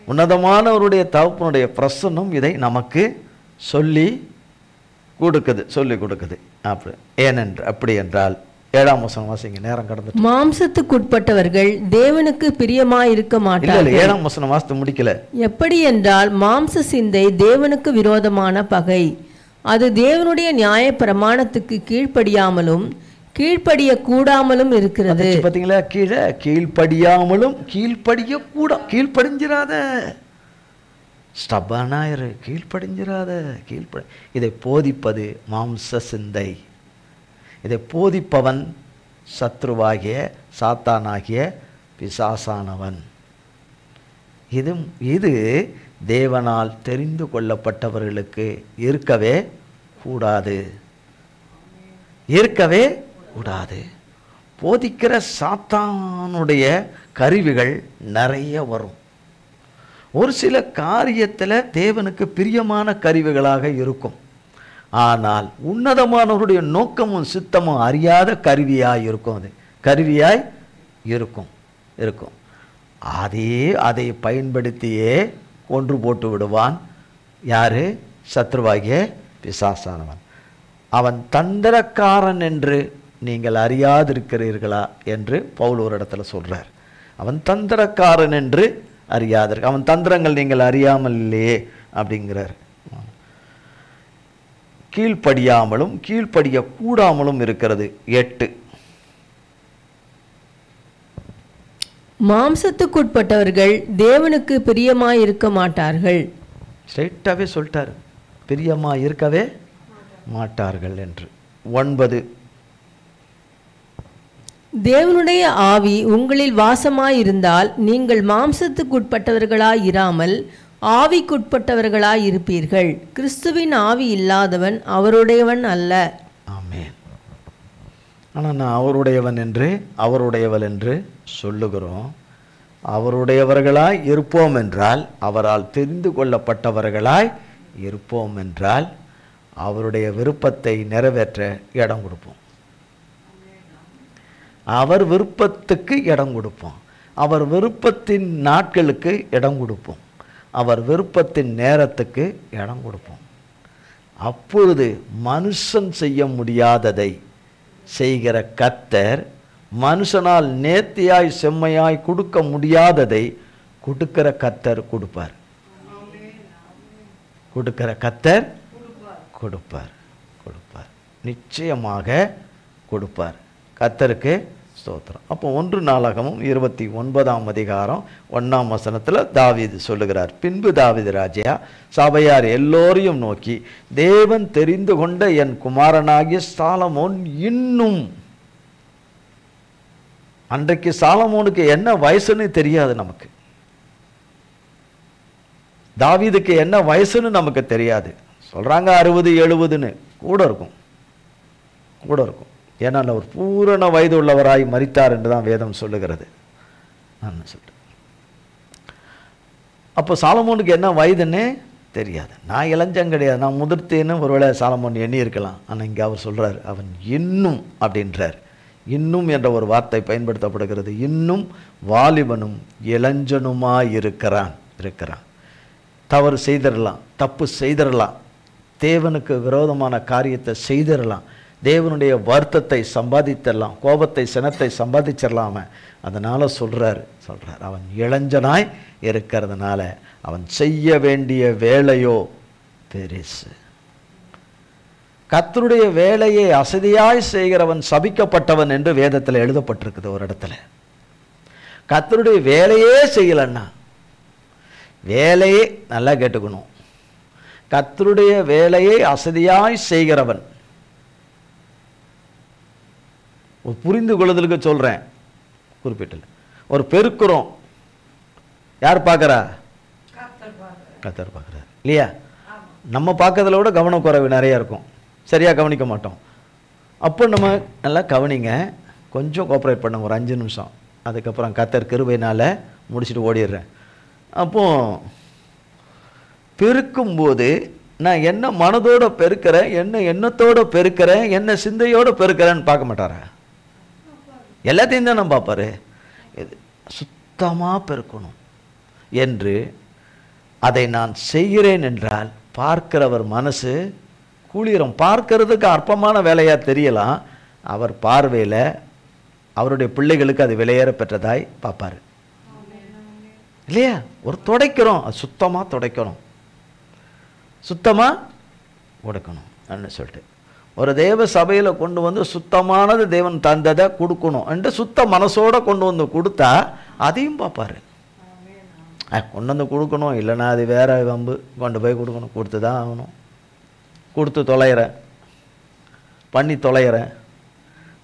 உன்னதமானவருடைய தகப்பனுடைய பிரசன்னம் இதை நமக்கு சொல்லி கொடுக்குது. அப்படி என்றால் 7ஆம் வசனம் வாசிங்க, நேரம் கடந்து. மாம்சத்துக்குட்பட்டவர்கள் தேவனுக்கு பிரியமாய் இருக்க மாட்டார்கள். 7ஆம் வசனம் வாசித்து முடிக்கல. எப்படி என்றால் மாம்ச சிந்தை தேவனுக்கு விரோதமான பகை, அது தேவனுடைய நியாய பிரமாணத்துக்கு கீழ்ப்படியாமலும் கீழ்ப்படிய கூடாமலும் இருக்கிறது. பார்த்தீங்களா? கீழே கீழ்ப்படியாமலும் கீழ்ப்படிஞ்சிராத, ஸ்டப்பானாயிரு, கீழ்ப்படிஞ்சிராத. இதை போதிப்பது மாம்ச சிந்தை. இதை போதிப்பவன் சத்ருவாகிய சாத்தானாகிய பிசாசானவன். இது தேவனால் தெரிந்து கொள்ளப்பட்டவர்களுக்கு இருக்கவே கூடாது. போதிக்கிற சாத்தானுடைய கருவிகள் நிறைய வரும். ஒரு சில காரியத்தில் தேவனுக்கு பிரியமான கருவிகளாக இருக்கும். ஆனால் உன்னதமானவருடைய நோக்கமும் சித்தமும் அறியாத கருவியாய் இருக்கும். அது கருவியாய் இருக்கும். அதை பயன்படுத்தியே கொன்று போட்டு விடுவான். யாரு? சத்ருவாகிய பிசாசானவன். அவன் தந்திரக்காரன் என்று நீங்கள் அறியாதிருக்கிறீர்களா என்று பவுல் ஒரு இடத்துல சொல்றார். அவன் தந்திரக்காரன் என்று அறியாதிருக்க, அவன் தந்திரங்கள் நீங்கள் அறியாமல் இல்லையே அப்படிங்கிறார். கீழ்ப்படியாமலும் கீழ்ப்படிய கூடாமலும் இருக்கிறது. 8. மாம்சத்துக்குட்பட்டவர்கள் தேவனுக்கு பிரியமாய் இருக்க மாட்டார்கள். ஸ்ட்ரைட்டாகவே சொல்லிட்டார், பிரியமாய் இருக்கவே மாட்டார்கள் என்று. 9. தேவனுடைய ஆவி உங்களில் வாசமாயிருந்தால் நீங்கள் மாம்சத்துக்குட்பட்டவர்களாய் இராமல் ஆவிக்குட்பட்டவர்களாய் இருப்பீர்கள். கிறிஸ்துவின் ஆவி இல்லாதவன் அவருடையவன் அல்ல. ஆமென். ஆனால் நான் அவருடையவள் என்று சொல்லுகிறோம். அவருடையவர்களாய் இருப்போம் என்றால், அவரால் தெரிந்து கொள்ளப்பட்டவர்களாய் இருப்போம் என்றால், அவருடைய விருப்பத்தை நிறைவேற்ற இடம் கொடுப்போம். அவர் விருப்பத்துக்கு இடம் கொடுப்போம். அவர் விருப்பத்தின் நாட்களுக்கு இடம் கொடுப்போம். அவர் விருப்பத்தின் நேரத்துக்கு இடம் கொடுப்போம். அப்பொழுது மனுஷன் செய்ய முடியாததை செய்கிற கர்த்தர் மனுஷனால் நேர்த்தியாய் செம்மையாய் கொடுக்க முடியாததை கொடுக்கிற கர்த்தர் கொடுப்பார். கொடுக்கிற கர்த்தர் கொடுப்பார். கொடுப்பார், நிச்சயமாக கொடுப்பார். கர்த்தருக்கு ஸ்தோத்திரம். அப்போ 1 நாளாகமும் 29ஆம் அதிகாரம் 1ஆம் வசனத்தில் தாவீது சொல்லுகிறார், பின்பு தாவீது ராஜா சபையார் எல்லோரையும் நோக்கி, தேவன் தெரிந்து கொண்ட என் குமாரனாகிய சாலமோன் இன்னும், அன்றைக்கு சாலமோனுக்கு என்ன வயசுன்னு தெரியாது நமக்கு, தாவீதுக்கு என்ன வயசுன்னு நமக்கு தெரியாது. சொல்றாங்க 60-70ன்னு கூட இருக்கும், கூட இருக்கும். ஏன்னா அவர் பூரண வயது உள்ளவராய் மரித்தார் என்று தான் வேதம் சொல்லுகிறது. அப்போ சாலமோனுக்கு என்ன வயதுன்னு தெரியாது. நான் இளைஞன் கிடையாது, நான் முதிர்த்தேன்னு ஒருவேளை சாலமோன் எண்ணி இருக்கலாம். ஆனால் இங்கே அவர் சொல்றார், அவன் இன்னும் அப்படின்றார். இன்னும் என்ற ஒரு வார்த்தை பயன்படுத்தப்படுகிறது. இன்னும் வாலிபனும் இளைஞனுமாய் இருக்கிறான். தவறு செய்திடலாம், தப்பு செய்திடலாம், தேவனுக்கு விரோதமான காரியத்தை செய்திடலாம், தேவனுடைய வருத்தத்தை சம்பாதித்திடலாம், கோபத்தை சினத்தை சம்பாதிச்சிடலாம. அதனால சொல்றார் அவன் இளைஞனாய் இருக்கிறதுனால அவன் செய்ய வேண்டிய வேலையோ பெருசு. கர்த்தருடைய வேலையை அசதியாய் செய்கிறவன் சபிக்கப்பட்டவன் என்று வேதத்தில் எழுதப்பட்டிருக்குது. ஒரு இடத்துல கர்த்தருடைய வேலையே செய்யலன்னா, வேலையே நல்லா கேட்டுக்கணும், கர்த்தருடைய வேலையை அசதியாய் செய்கிறவன், புரிந்து கொள்ளுதலுக்கு சொல்றேன், குறிப்பிட்டல, ஒரு பெருக்குறோம், யார் பார்க்கறா? கர்த்தர் பார்க்கிறார் இல்லையா? நம்ம பார்க்கறதுல விட கவன குறைவு நிறைய இருக்கும், சரியா கவனிக்க மாட்டோம். அப்போ நம்ம நல்லா கவனிங்க, கொஞ்சம் கோஆப்ரேட் பண்ணுங்க, ஒரு 5 நிமிஷம், அதுக்கப்புறம் கர்த்தர் கிருபையினால முடிச்சுட்டு ஓடிடுறேன். அப்போ பெருக்கும்போது நான் என்ன மனதோட பெருக்கிறேன், என்ன எண்ணத்தோட பெருக்கிறேன், என்ன சிந்தையோட பெருக்கிறேன்னு பார்க்க மாட்டாரா? எல்லாத்தையும் தான் நான் பார்ப்பாரு. சுத்தமாக பெருக்கணும் என்று அதை நான் செய்கிறேன் என்றால் பார்க்கிறவர் மனசு குளிரும். பார்க்கறதுக்கு அற்பமான வேலையாக தெரியலாம், அவர் பார்வையில் அவருடைய பிள்ளைகளுக்கு அது விலையேற பெற்றதாய் பார்ப்பார் இல்லையா? ஒரு துடைக்கிறோம், அது சுத்தமாக துடைக்கணும், சுத்தமாக உடைக்கணும் அப்படின்னு சொல்லிட்டு ஒரு தேவ சபையில் கொண்டு வந்து சுத்தமானது தேவன் தந்ததை கொடுக்கணும் என்று சுத்த மனசோடு கொண்டு வந்து கொடுத்தா அதையும் பார்ப்பார். கொண்டு வந்து கொடுக்கணும், இல்லைன்னா அது வேற வம்பு, கொண்டு போய் கொடுக்கணும், கொடுத்து தான் ஆகணும், கொடுத்து தொலைகிறேன், பண்ணி தொலைகிறேன்,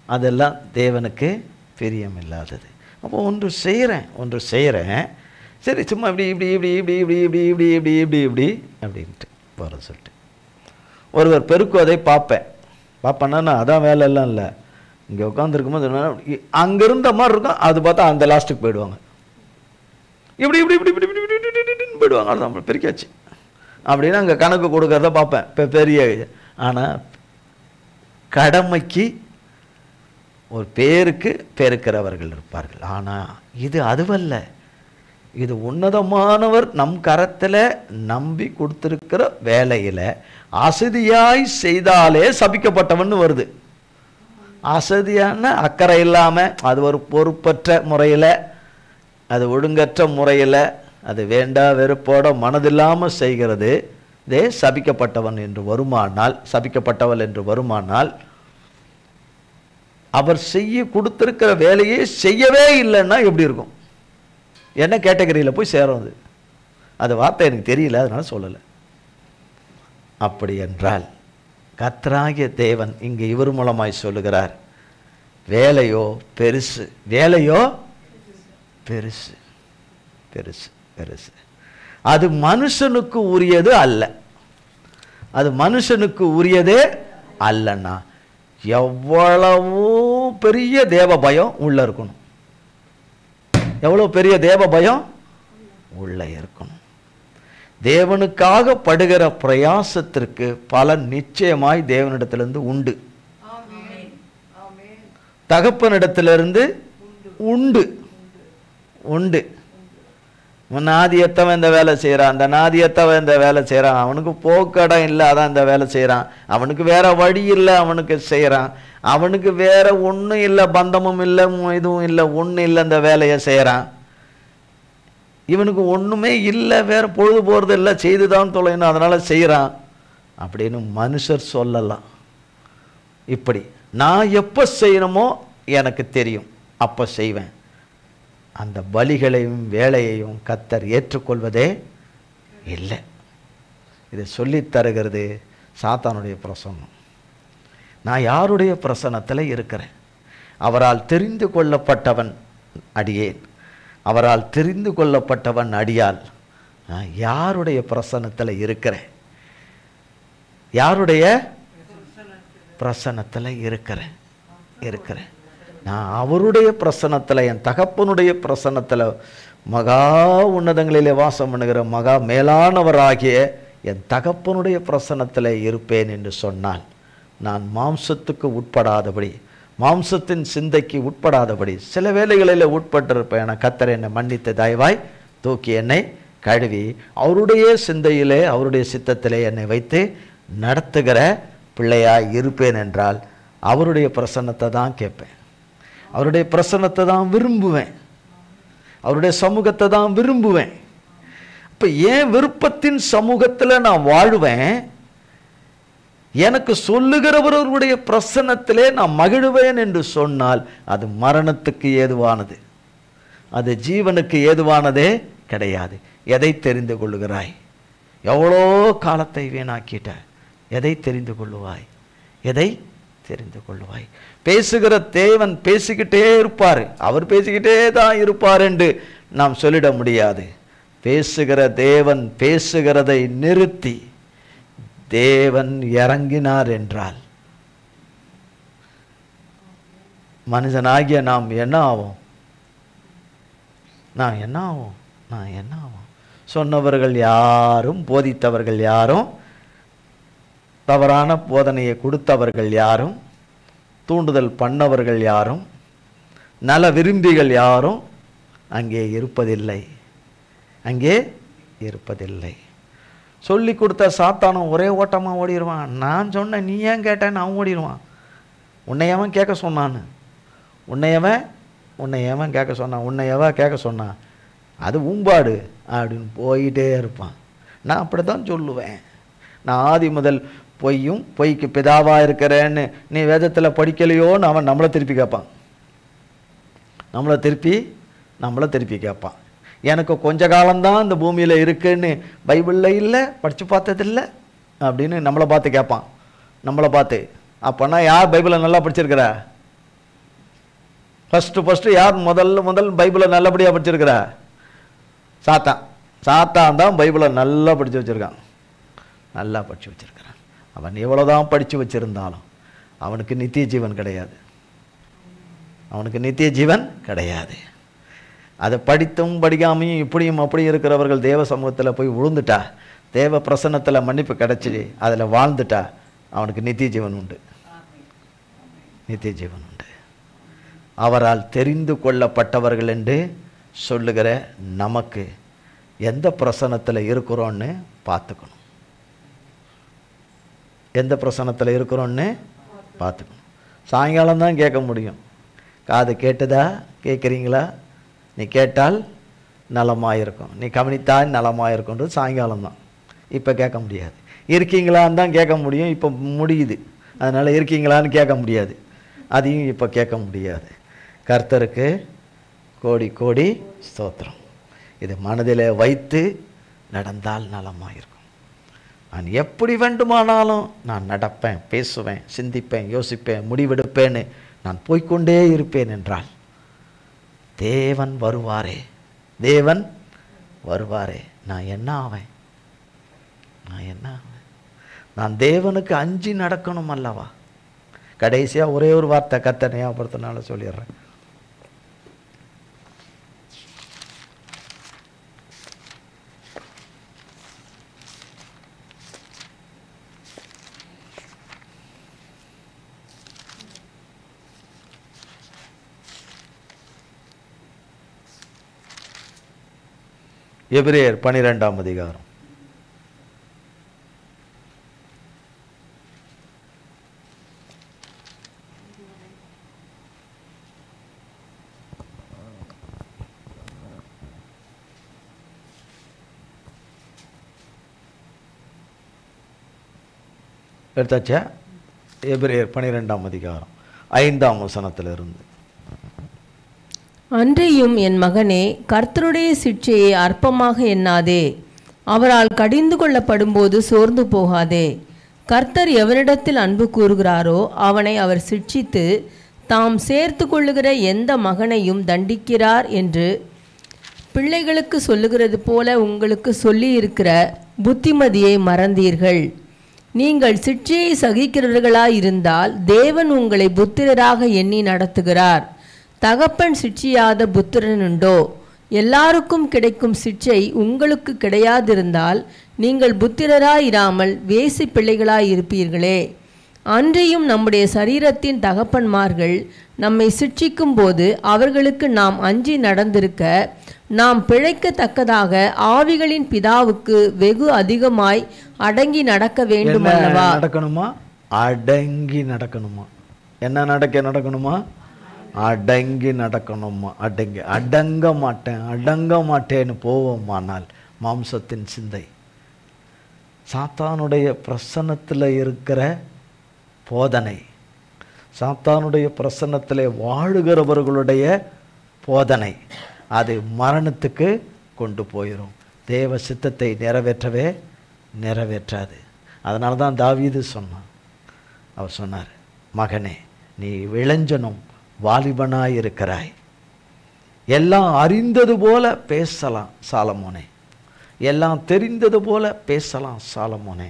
அதெல்லாம் தேவனுக்கு பிரியம் இல்லாதது. அப்போ ஒன்று செய்கிறேன், சரி சும்மா இப்படி இப்படி இப்படி இப்படி இப்படி இப்படி இப்படி இப்படி இப்படி இப்படி அப்படின்ட்டு போகிற சொல்லிட்டு ஒருவர் பெருக்குவதை பார்ப்பேன்னா அதான் வேலை எல்லாம் இல்லை. இங்கே உட்காந்துருக்கும்போது அங்கே இருந்த மாதிரி இருக்கும், அது பார்த்தா அந்த லாஸ்ட்டுக்கு போயிடுவாங்க, இப்படி இப்படி இப்படி இப்படி இப்படி இப்படி போயிடுவாங்க, அது நம்ம பெருக்காச்சு அப்படின்னு அங்கே கணக்கு கொடுக்கறத பார்ப்பேன். இப்போ பெரிய, ஆனால் கடமைக்கு ஒரு பேருக்கு பெருக்கிறவர்கள் இருப்பார்கள். ஆனால் இது அதுவல்ல, இது உன்னதமானவர் நம் கரத்தில் நம்பி கொடுத்துருக்கிற வேலையில் அசதியாய் செய்தாலே சபிக்கப்பட்டவன் வருது. அசதியான அக்கறை இல்லாமல், அது ஒரு பொறுப்பற்ற முறையில், அது ஒழுங்கற்ற முறையில், அது வேண்டா வெறுப்போட மனதில்லாமல் செய்கிறது இதே சபிக்கப்பட்டவன் என்று வருமானால், சபிக்கப்பட்டவள் என்று வருமானால், அவர் செய்ய கொடுத்திருக்கிற வேலையே செய்யவே இல்லைன்னா எப்படி இருக்கும்? என்ன கேட்டகரியில் போய் சேரும்? அது வார்த்தை எனக்கு தெரியல, அதனால சொல்லலை. அப்படி என்றால் கர்த்தராகிய தேவன் இங்கே இவர் மூலமாய் சொல்லுகிறார், வேலையோ பெருசு, வேலையோ பெருசு பெருசு பெருசு. அது மனுஷனுக்கு உரியது அல்ல, அது மனுஷனுக்கு உரியதே அல்லன்னா எவ்வளவோ பெரிய தேவ பயம் உள்ள இருக்கணும், எவ்வளோ பெரிய தேவ பயம் உள்ள இருக்கணும். தேவனுக்காக படுகிற பிரயாசத்திற்கு பலன் நிச்சயமாய் தேவனிடத்திலிருந்து உண்டு, தகப்பனிடத்திலிருந்து உண்டு உண்டு. நாதியத்தவன் இந்த வேலை செய்கிறான், அந்த நாதியத்தவன் இந்த வேலை செய்கிறான், அவனுக்கு போக்கடம் இல்லை அதான் இந்த வேலை செய்கிறான், அவனுக்கு வேற வழி இல்லை அவனுக்கு செய்கிறான், அவனுக்கு வேற ஒன்றும் இல்லை, பந்தமும் இல்லை, இதுவும் இல்லை, ஒன்றும் இல்லை, இந்த வேலையை செய்கிறான். இவனுக்கு ஒன்றுமே இல்லை, வேற பொழுது போகிறது இல்லை, செய்து தான் தொலைணும், அதனால் செய்கிறான் அப்படின்னு மனுஷர் சொல்லலாம். இப்படி நான் எப்போ செய்யணுமோ எனக்கு தெரியும், அப்போ செய்வேன். அந்த பலிகளையும் வேலையையும் கர்த்தர் ஏற்றுக்கொள்வதே இல்லை. இதை சொல்லித் தருகிறது சாத்தானுடைய பிரசன்னம். நான் யாருடைய பிரசன்னத்தில் இருக்கிறேன்? அவரால் தெரிந்து கொள்ளப்பட்டவன் அடியேன், அவரால் தெரிந்து கொள்ளப்பட்டவன் அடியால். நான் யாருடைய பிரசன்னத்தில் இருக்கிறேன்? யாருடைய பிரசன்னத்தில் இருக்கிறேன்? நான் அவருடைய பிரசன்னத்தில், என் தகப்பனுடைய பிரசன்னத்தில், மகா உன்னதங்களிலே வாசம் பண்ணுகிற மகா மேலானவராகிய என் தகப்பனுடைய பிரசன்னத்தில் இருப்பேன் என்று சொன்னால், நான் மாம்சத்துக்கு உட்படாதபடி, மாம்சத்தின் சிந்தைக்கு உட்படாதபடி, சில வேளைகளில் உட்பட்டிருப்பேன். என கர்த்தர் என்னை மன்னித்து தயவாய் தூக்கி என்னை கழுவி அவருடைய சிந்தையிலே, அவருடைய சித்தத்திலே என்னை வைத்து நடத்துகிற பிள்ளையாய் இருப்பேன் என்றால், அவருடைய பிரசன்னத்தை தான் கேட்பேன், அவருடைய பிரசன்னத்தை தான் விரும்புவேன், அவருடைய சமூகத்தை தான் விரும்புவேன். இப்போ ஏன் விருப்பத்தின் சமூகத்தில் நான் வாழுவேன்? எனக்கு சொல்லுகிறவர்களுடைய பிரசன்னத்திலே நான் மகிழ்வேன் என்று சொன்னால், அது மரணத்துக்கு ஏதுவானது, அது ஜீவனுக்கு ஏதுவானதே கிடையாது. எதை தெரிந்து கொள்ளுகிறாய்? எவ்வளோ காலத்தை வீணாக்கிட்ட, எதை தெரிந்து கொள்ளுவாய்? எதை தெரிந்து கொள்ளுவாய்? பேசுகிற தேவன் பேசிக்கிட்டே இருப்பார், அவர் பேசிக்கிட்டே தான் இருப்பார் என்று நாம் சொல்லிட முடியாது. பேசுகிற தேவன் பேசுகிறதை நிறுத்தி தேவன் இறங்கினார் என்றால், மனிதனாகிய நாம் என்ன ஆவோம்? நான் என்ன ஆவோம்? சொன்னவர்கள் யாரும், போதித்தவர்கள் யாரும், தவறான போதனையை கொடுத்தவர்கள் யாரும், தூண்டுதல் பண்ணவர்கள் யாரும், நல விரும்பிகள் யாரும் அங்கே இருப்பதில்லை. சொல்லி கொடுத்த சாத்தானும் ஒரே ஓட்டமாக ஓடிடுவான். நான் சொன்னேன், நீ ஏன் கேட்டேன்னு அவன் ஓடிடுவான். உன்னையவன் கேட்க சொன்னான்னு, உன்னையவன் கேட்க சொன்னான், உன்னையவன் கேட்க சொன்னான், அது ஊம்பாடு அப்படின்னு போயிட்டே இருப்பான். நான் அப்படி தான் சொல்லுவேன். நான் ஆதி முதல் பொய்யும் பொய்க்கு பிதாவாக இருக்கிறேன்னு நீ வேதத்தில் படிக்கலையோன்னு அவன் நம்மளை திருப்பி கேட்பான். எனக்கு கொஞ்ச காலம்தான் இந்த பூமியில் இருக்குன்னு பைபிளில் இல்லை, படித்து பார்த்ததில்லை அப்படின்னு நம்மளை பார்த்து கேட்பான். அப்போனா யார் பைபிளை நல்லா படிச்சிருக்கிறா? ஃபஸ்ட்டு யார் முதல் பைபிளை நல்லபடியாக படிச்சிருக்கிறா? சாத்தான் தான் பைபிளை நல்லா படித்து வச்சுருக்கான். அவன் எவ்வளோதான் படித்து வச்சிருந்தாலும் அவனுக்கு நித்திய ஜீவன் கிடையாது. அதை படித்தும் படிக்காமையும் இப்படியும் அப்படியும் இருக்கிறவர்கள் தேவ சமூகத்தில் போய் விழுந்துட்டா, தேவ பிரசன்னத்தில் மன்னிப்பு கிடைச்சி அதில் வாழ்ந்துட்டா, அவனுக்கு நித்திய ஜீவன் உண்டு. அவரால் தெரிந்து கொள்ளப்பட்டவர்கள் என்று சொல்லுகிற நமக்கு எந்த பிரசன்னத்தில் இருக்கிறோன்னு பார்த்துக்கணும். சாயங்காலம் தான் கேட்க முடியும். காது கேட்டதா? கேட்குறீங்களா? நீ கேட்டால் நலமாயிருக்கும், நீ கவனித்தால் நலமாயிருக்கும்ன்றது சாயங்காலம் தான். இப்போ கேட்க முடியாது. இருக்கீங்களான்னு தான் கேட்க முடியும். இப்போ முடியுது, அதனால் இருக்கீங்களான்னு கேட்க முடியாது. அதையும் இப்போ கேட்க முடியாது. கர்த்தருக்கு கோடி கோடி ஸ்தோத்திரம். இது மனதில் வைத்து நடந்தால் நலமாயிருக்கும். நான் எப்படி வேண்டுமானாலும் நான் நடப்பேன், பேசுவேன், சிந்திப்பேன், யோசிப்பேன், முடிவெடுப்பேன்னு நான் போய்கொண்டே இருப்பேன் என்றால், தேவன் வருவாரே. நான் என்ன ஆவேன்? நான் தேவனுக்கு அஞ்சி நடக்கணும் அல்லவா? கடைசியாக ஒரே ஒரு வார்த்தை கர்த்தர் ஞாபகப்படுத்தினால சொல்லிடுறேன். எபிரேயர் 12ஆம் அதிகாரம். எடுத்தாச்சா? எபிரேயர் 12ஆம் அதிகாரம் 5ஆம் வசனத்திலிருந்து. அன்றியும் என் மகனே, கர்த்தருடைய சிட்சையை அற்பமாக எண்ணாதே, அவரால் கடிந்து கொள்ளப்படும்போது சோர்ந்து போகாதே. கர்த்தர் எவனிடத்தில் அன்பு கூறுகிறாரோ அவனை அவர் சிட்சித்து தாம் சேர்த்து கொள்ளுகிற எந்த மகனையும் தண்டிக்கிறார் என்று பிள்ளைகளுக்கு சொல்லுகிறது போல உங்களுக்கு சொல்லியிருக்கிற புத்திமதியை மறந்தீர்கள். நீங்கள் சிட்சையை சகிக்கிறவர்களாயிருந்தால் தேவன் உங்களை புத்திரராக எண்ணி நடத்துகிறார். தகப்பன் சிட்சியாத புத்திரனுண்டோ? எல்லாருக்கும் கிடைக்கும் சிட்சை உங்களுக்கு கிடையாதிருந்தால் நீங்கள் புத்திரராயிராமல் வேசி பிள்ளைகளாயிருப்பீர்களே. அன்றையும் நம்முடைய சரீரத்தின் தகப்பன்மார்கள் நம்மை சிட்சிக்கும் போது அவர்களுக்கு நாம் அஞ்சி நடந்திருக்க, நாம் பிழைக்கத்தக்கதாக ஆவிகளின் பிதாவுக்கு வெகு அதிகமாய் அடங்கி நடக்க வேண்டும் அல்லவா? நடக்கணுமா? அடங்கி நடக்கணுமா? என்ன நடக்கணுமா? அடங்கி நடக்கணுமா? அடங்க மாட்டேன்னு போவோமானால் மாம்சத்தின் சிந்தை, சாத்தானுடைய பிரசன்னத்தில் இருக்கிற போதனை, சாத்தானுடைய பிரசன்னத்தில் வாழுகிறவர்களுடைய போதனை, அது மரணத்துக்கு கொண்டு போயிடும். தேவ சித்தத்தை நிறைவேற்றாது. அதனால தான் தாவீது சொன்னான். அவர் சொன்னார், மகனே, நீ இளைஞனும் வாலிபனாய் இருக்கிறாய். எல்லாம் அறிந்தது போல பேசலாம் சாலமோனே, எல்லாம் தெரிந்தது போல பேசலாம் சாலமோனே,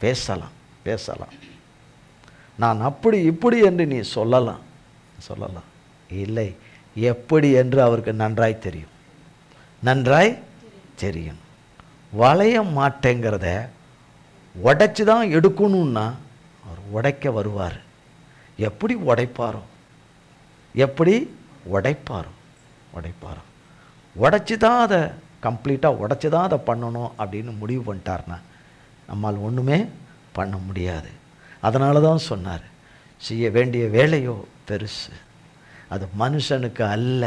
பேசலாம். நான் அப்படி இப்படி என்று நீ சொல்லலாம். இல்லை, எப்படி என்று அவருக்கு நன்றாய் தெரியும். வளைய மாட்டேங்கிறத உடைச்சி தான் எடுக்கணும்னா அவர் உடைக்க வருவார். எப்படி உடைப்பாரோ உடைச்சி தான் அதை கம்ப்ளீட்டாக உடைச்சி தான் அதை பண்ணணும் அப்படின்னு முடிவு பண்ணிட்டார்னா நம்மால் ஒன்றுமே பண்ண முடியாது. அதனால தான் சொன்னார், செய்ய வேண்டிய வேலையோ பெருசு, அது மனுஷனுக்கு அல்ல.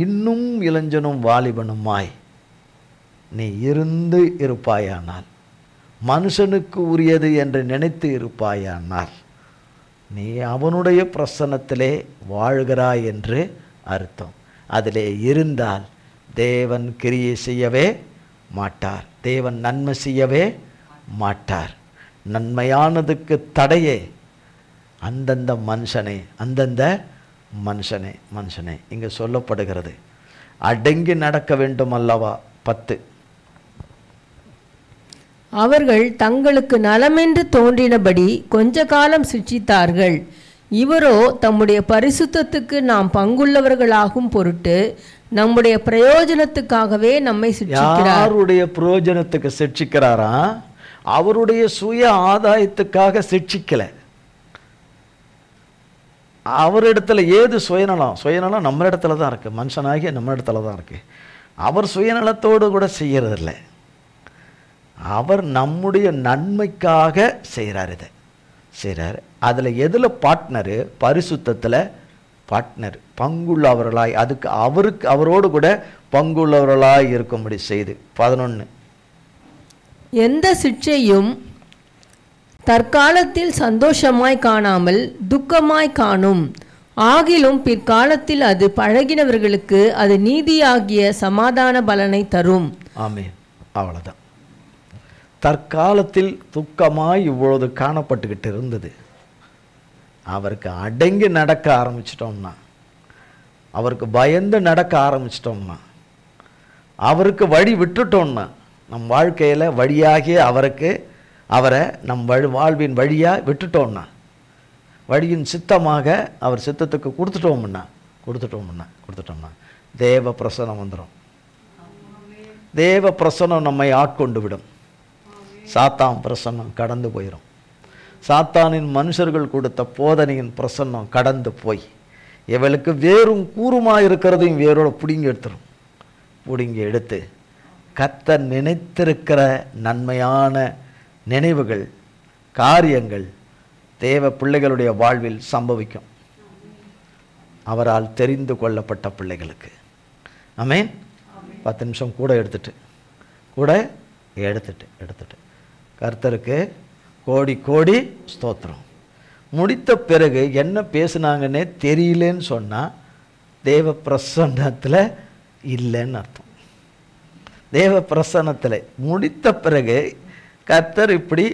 இன்னும் இளைஞனும் வாலிபனுமாய் நீ இருந்து இருப்பாயானால், மனுஷனுக்கு உரியது என்று நினைத்து இருப்பாயானால், நீ அவனுடைய பிரசன்னத்திலே வாழ்கிறாய் என்று அர்த்தம். அதிலே இருந்தால் தேவன் கிரியை செய்யவே மாட்டார், தேவன் நன்மை செய்யவே மாட்டார். நன்மையானதுக்கு தடையே அந்தந்த மனுஷனே இங்கே சொல்லப்படுகிறது. அடங்கி நடக்க வேண்டும் அல்லவா? 10. அவர்கள் தங்களுக்கு நலமென்று தோன்றினபடி கொஞ்ச காலம் சிட்சித்தார்கள். இவரோ தம்முடைய பரிசுத்தத்துக்கு நாம் பங்குள்ளவர்களாகும் பொருட்டு நம்முடைய பிரயோஜனத்துக்காகவே நம்மை சிட்சிக்கிறார். யாருடைய பிரயோஜனத்துக்கு சிட்சிக்கிறாரா? அவருடைய சுய ஆதாயத்துக்காக சிட்சிக்கல. அவரிடத்துல ஏது சுயநலம் நம்ம இடத்துல தான் இருக்கு, மனுஷனாகிய நம்ம இடத்துல தான் இருக்கு. அவர் சுயநலத்தோடு கூட செய்யறதில்ல, அவர் நம்முடைய நன்மைக்காக செய்கிறாரு. அதில் எதில் பார்ட்னரு? பரிசுத்தத்தில் பார்ட்னர், பங்குள்ளவர்களாய், அவரோடு கூட பங்குள்ளவர்களாய் இருக்கும்படி செய்து. 11. எந்த சிட்சையும் தற்காலத்தில் சந்தோஷமாய் காணாமல் துக்கமாய் காணும். ஆகிலும் பிற்காலத்தில் அது பழகினவர்களுக்கு அது நீதியாகிய சமாதான பலனை தரும். ஆமென். அவ்வளோதான். தற்காலத்தில் துக்கமாய் இவ்வளவு காணப்பட்டுக்கிட்டு இருந்தது. அவருக்கு அடங்கி நடக்க ஆரம்பிச்சிட்டோம்னா, அவருக்கு பயந்து நடக்க ஆரம்பிச்சிட்டோம்னா, அவருக்கு வழி விட்டுட்டோம்னா, நம் வாழ்க்கையில் வழியாகிய அவரை நம் வாழ்வின் வழியாக விட்டுட்டோம்னா, வழியின் சித்தமாக அவர் சித்தத்துக்கு கொடுத்துட்டோம்னா தேவ பிரசனம் வந்துடும். தேவ பிரசனம் நம்மை ஆட்கொண்டு விடும். சாத்தான் பிரசன்னம் கடந்து போயிடும். சாத்தானின் மனுஷர்கள் கொடுத்த போதனையின் பிரசன்னம் கடந்து போய் இவளுக்கு வேறும் கூறுமாக இருக்கிறதையும் வேரோட பிடிங்கி எடுத்துரும். பிடுங்கி எடுத்து கர்த்தர் நினைத்திருக்கிற நன்மையான நினைவுகள், காரியங்கள் தேவ பிள்ளைகளுடைய வாழ்வில் சம்பவிக்கும். அவரால் தெரிந்து கொள்ளப்பட்ட பிள்ளைகளுக்கு. ஆமென். 10 நிமிஷம் கூட எடுத்துட்டு கர்த்தருக்கு கோடி கோடி ஸ்தோத்திரம். முடித்த பிறகு என்ன பேசுனாங்கன்னே தெரியலன்னு சொன்னால் தேவ பிரசன்னத்தில் இல்லைன்னு அர்த்தம். தேவ பிரசன்னத்தில் முடித்த பிறகு கர்த்தர் இப்படி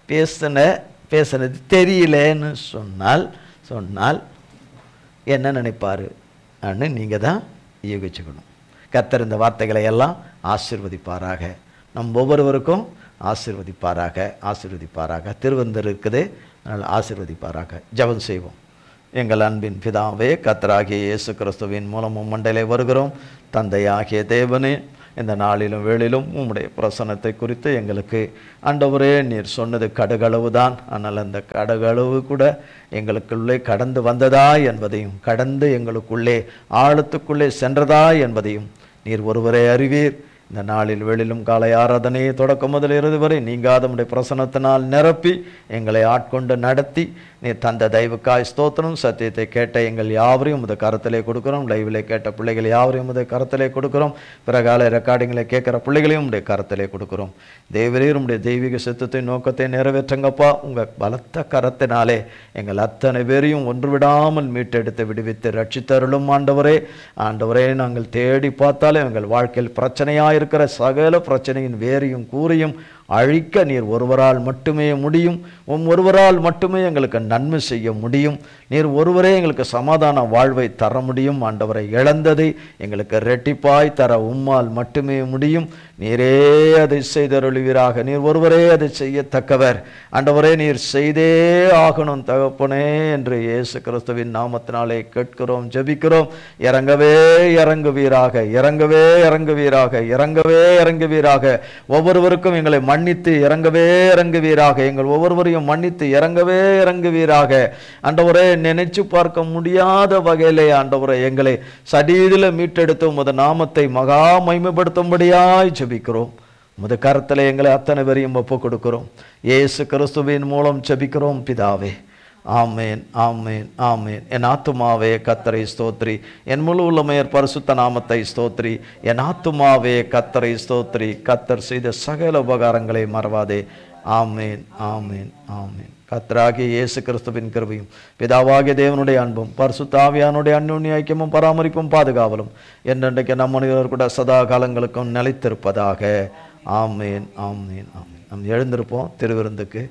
பேசுனது தெரியலன்னு சொன்னால் என்ன நினைப்பாரு அன்னு நீங்கள் தான் யோகிச்சுக்கணும். கர்த்தர் இந்த வார்த்தைகளை எல்லாம் ஆசீர்வதிப்பாராக. நம் ஒவ்வொருவருக்கும் ஆசீர்வதிப்பாராக. திருவந்தர் இருக்குது, அதனால் ஆசீர்வதிப்பாராக. ஜெபம் செய்வோம். எங்கள் அன்பின் பிதாவே, கர்த்தராகிய இயேசு கிறிஸ்துவின் மூலமும் மண்டையிலே வருகிறோம். தந்தையாகிய தேவனே, இந்த நாளிலும் வேளிலும் உம்முடைய பிரசன்னத்தை குறித்து எங்களுக்கு ஆண்டவரே நீர் சொன்னது கடுகளவு தான். ஆனால் அந்த கடுகளவு கூட எங்களுக்குள்ளே கடந்து வந்ததா என்பதையும், கடந்து எங்களுக்குள்ளே ஆழத்துக்குள்ளே சென்றதா என்பதையும் நீர் ஒருவரே அறிவீர். இந்த நாளில் வேளிலும் காலை ஆராதனையை தொடக்கம் முதல் இறுதி வரை நீங்காத உம்முடைய பிரசன்னத்தினால் நிரப்பி எங்களை ஆட்கொண்டு நடத்தி நீர் தந்த தயவுக்காய் ஸ்தோத்திரம். சத்தியத்தை கேட்ட எங்கள் யாவரையும் உமது கரத்திலே கொடுக்கிறோம். லைவிலே கேட்ட பிள்ளைகள் யாவரையும் உமது கரத்திலே கொடுக்கிறோம். பிறகால ரெக்கார்டிங்களை கேட்குற பிள்ளைகளையும் உடைய கரத்திலே கொடுக்கிறோம். தேவரீர் உம்முடைய தெய்வீக சித்தத்தை நோக்கத்தை நிறைவேற்றுங்கப்பா. உங்கள் பலத்த கரத்தினாலே எங்கள் அத்தனை பேரையும் ஒன்று விடாமல் மீட்டெடுத்து விடுவித்து ரட்சித்தருளும் ஆண்டவரே. நாங்கள் தேடி பார்த்தாலே எங்கள் வாழ்க்கையில் பிரச்சனையாக இருக்கிற சகல பிரச்சனையின் வேரையும் கூறியும் அழிக்க நீர் ஒருவரால் மட்டுமே முடியும். ஒருவரால் மட்டுமே எங்களுக்கு நன்மை செய்ய முடியும். நீர் ஒருவரே எங்களுக்கு சமாதான வாழ்வை தர முடியும். ஆண்டவரை இழந்ததை எங்களுக்கு ரெட்டிப்பாய் தர உம்மால் மட்டுமே முடியும். நீரே அதை செய்தருளுவீராக. நீர் ஒருவரே அதை செய்யத்தக்கவர். ஆண்டவரே நீர் செய்தே ஆகணும் தகப்பனே என்று இயேசு கிறிஸ்துவின் நாமத்தினாலே கேட்கிறோம், ஜெபிக்கிறோம். இறங்குவீராக. ஒவ்வொருவருக்கும் எங்களை மன்னித்து இறங்குவீராக. எங்கள் ஒவ்வொருவரையும் மன்னித்து இறங்குவீராக. ஆண்டவரே நினைச்சு பார்க்க முடியாத வகையிலே ஆண்டவரே எங்களை சடீதில மீட்டெடுத்து உமது நாமத்தை மகா மகிமைப்படுத்தும்படியாய் ஜெபிக்கிறோம். உமது கரத்திலே எங்களை அத்தனை பேரையும் ஒப்புக் கொடுக்கிறோம். இயேசு கிறிஸ்துவின் மூலம் ஜெபிக்கிறோம் பிதாவே. ஆமேன். என் ஆத்துமாவே கர்த்தரை ஸ்தோத்ரி, என் முழு உள்ளமையர் பரிசுத்த நாமத்தை ஸ்தோத்ரி. என் ஆத்துமாவே கர்த்தரை ஸ்தோத்ரி, கர்த்தர் செய்த சகல உபகாரங்களை மறவாதே. ஆமேன். கர்த்தராகிய இயேசு கிறிஸ்துவின் கிருபையும் பிதாவாகிய தேவனுடைய அன்பும் பரிசுத்த ஆவியானுடைய அந்யோன்ய ஐக்கியமும் பராமரிப்பும் பாதுகாவலும் என்றென்றைக்கு நம் அனைவரும் கூட சதா காலங்களுக்கும் நிலைத்திருப்பதாக. ஆமேன். நாம் எழுந்திருப்போம் திருவிருந்துக்கு.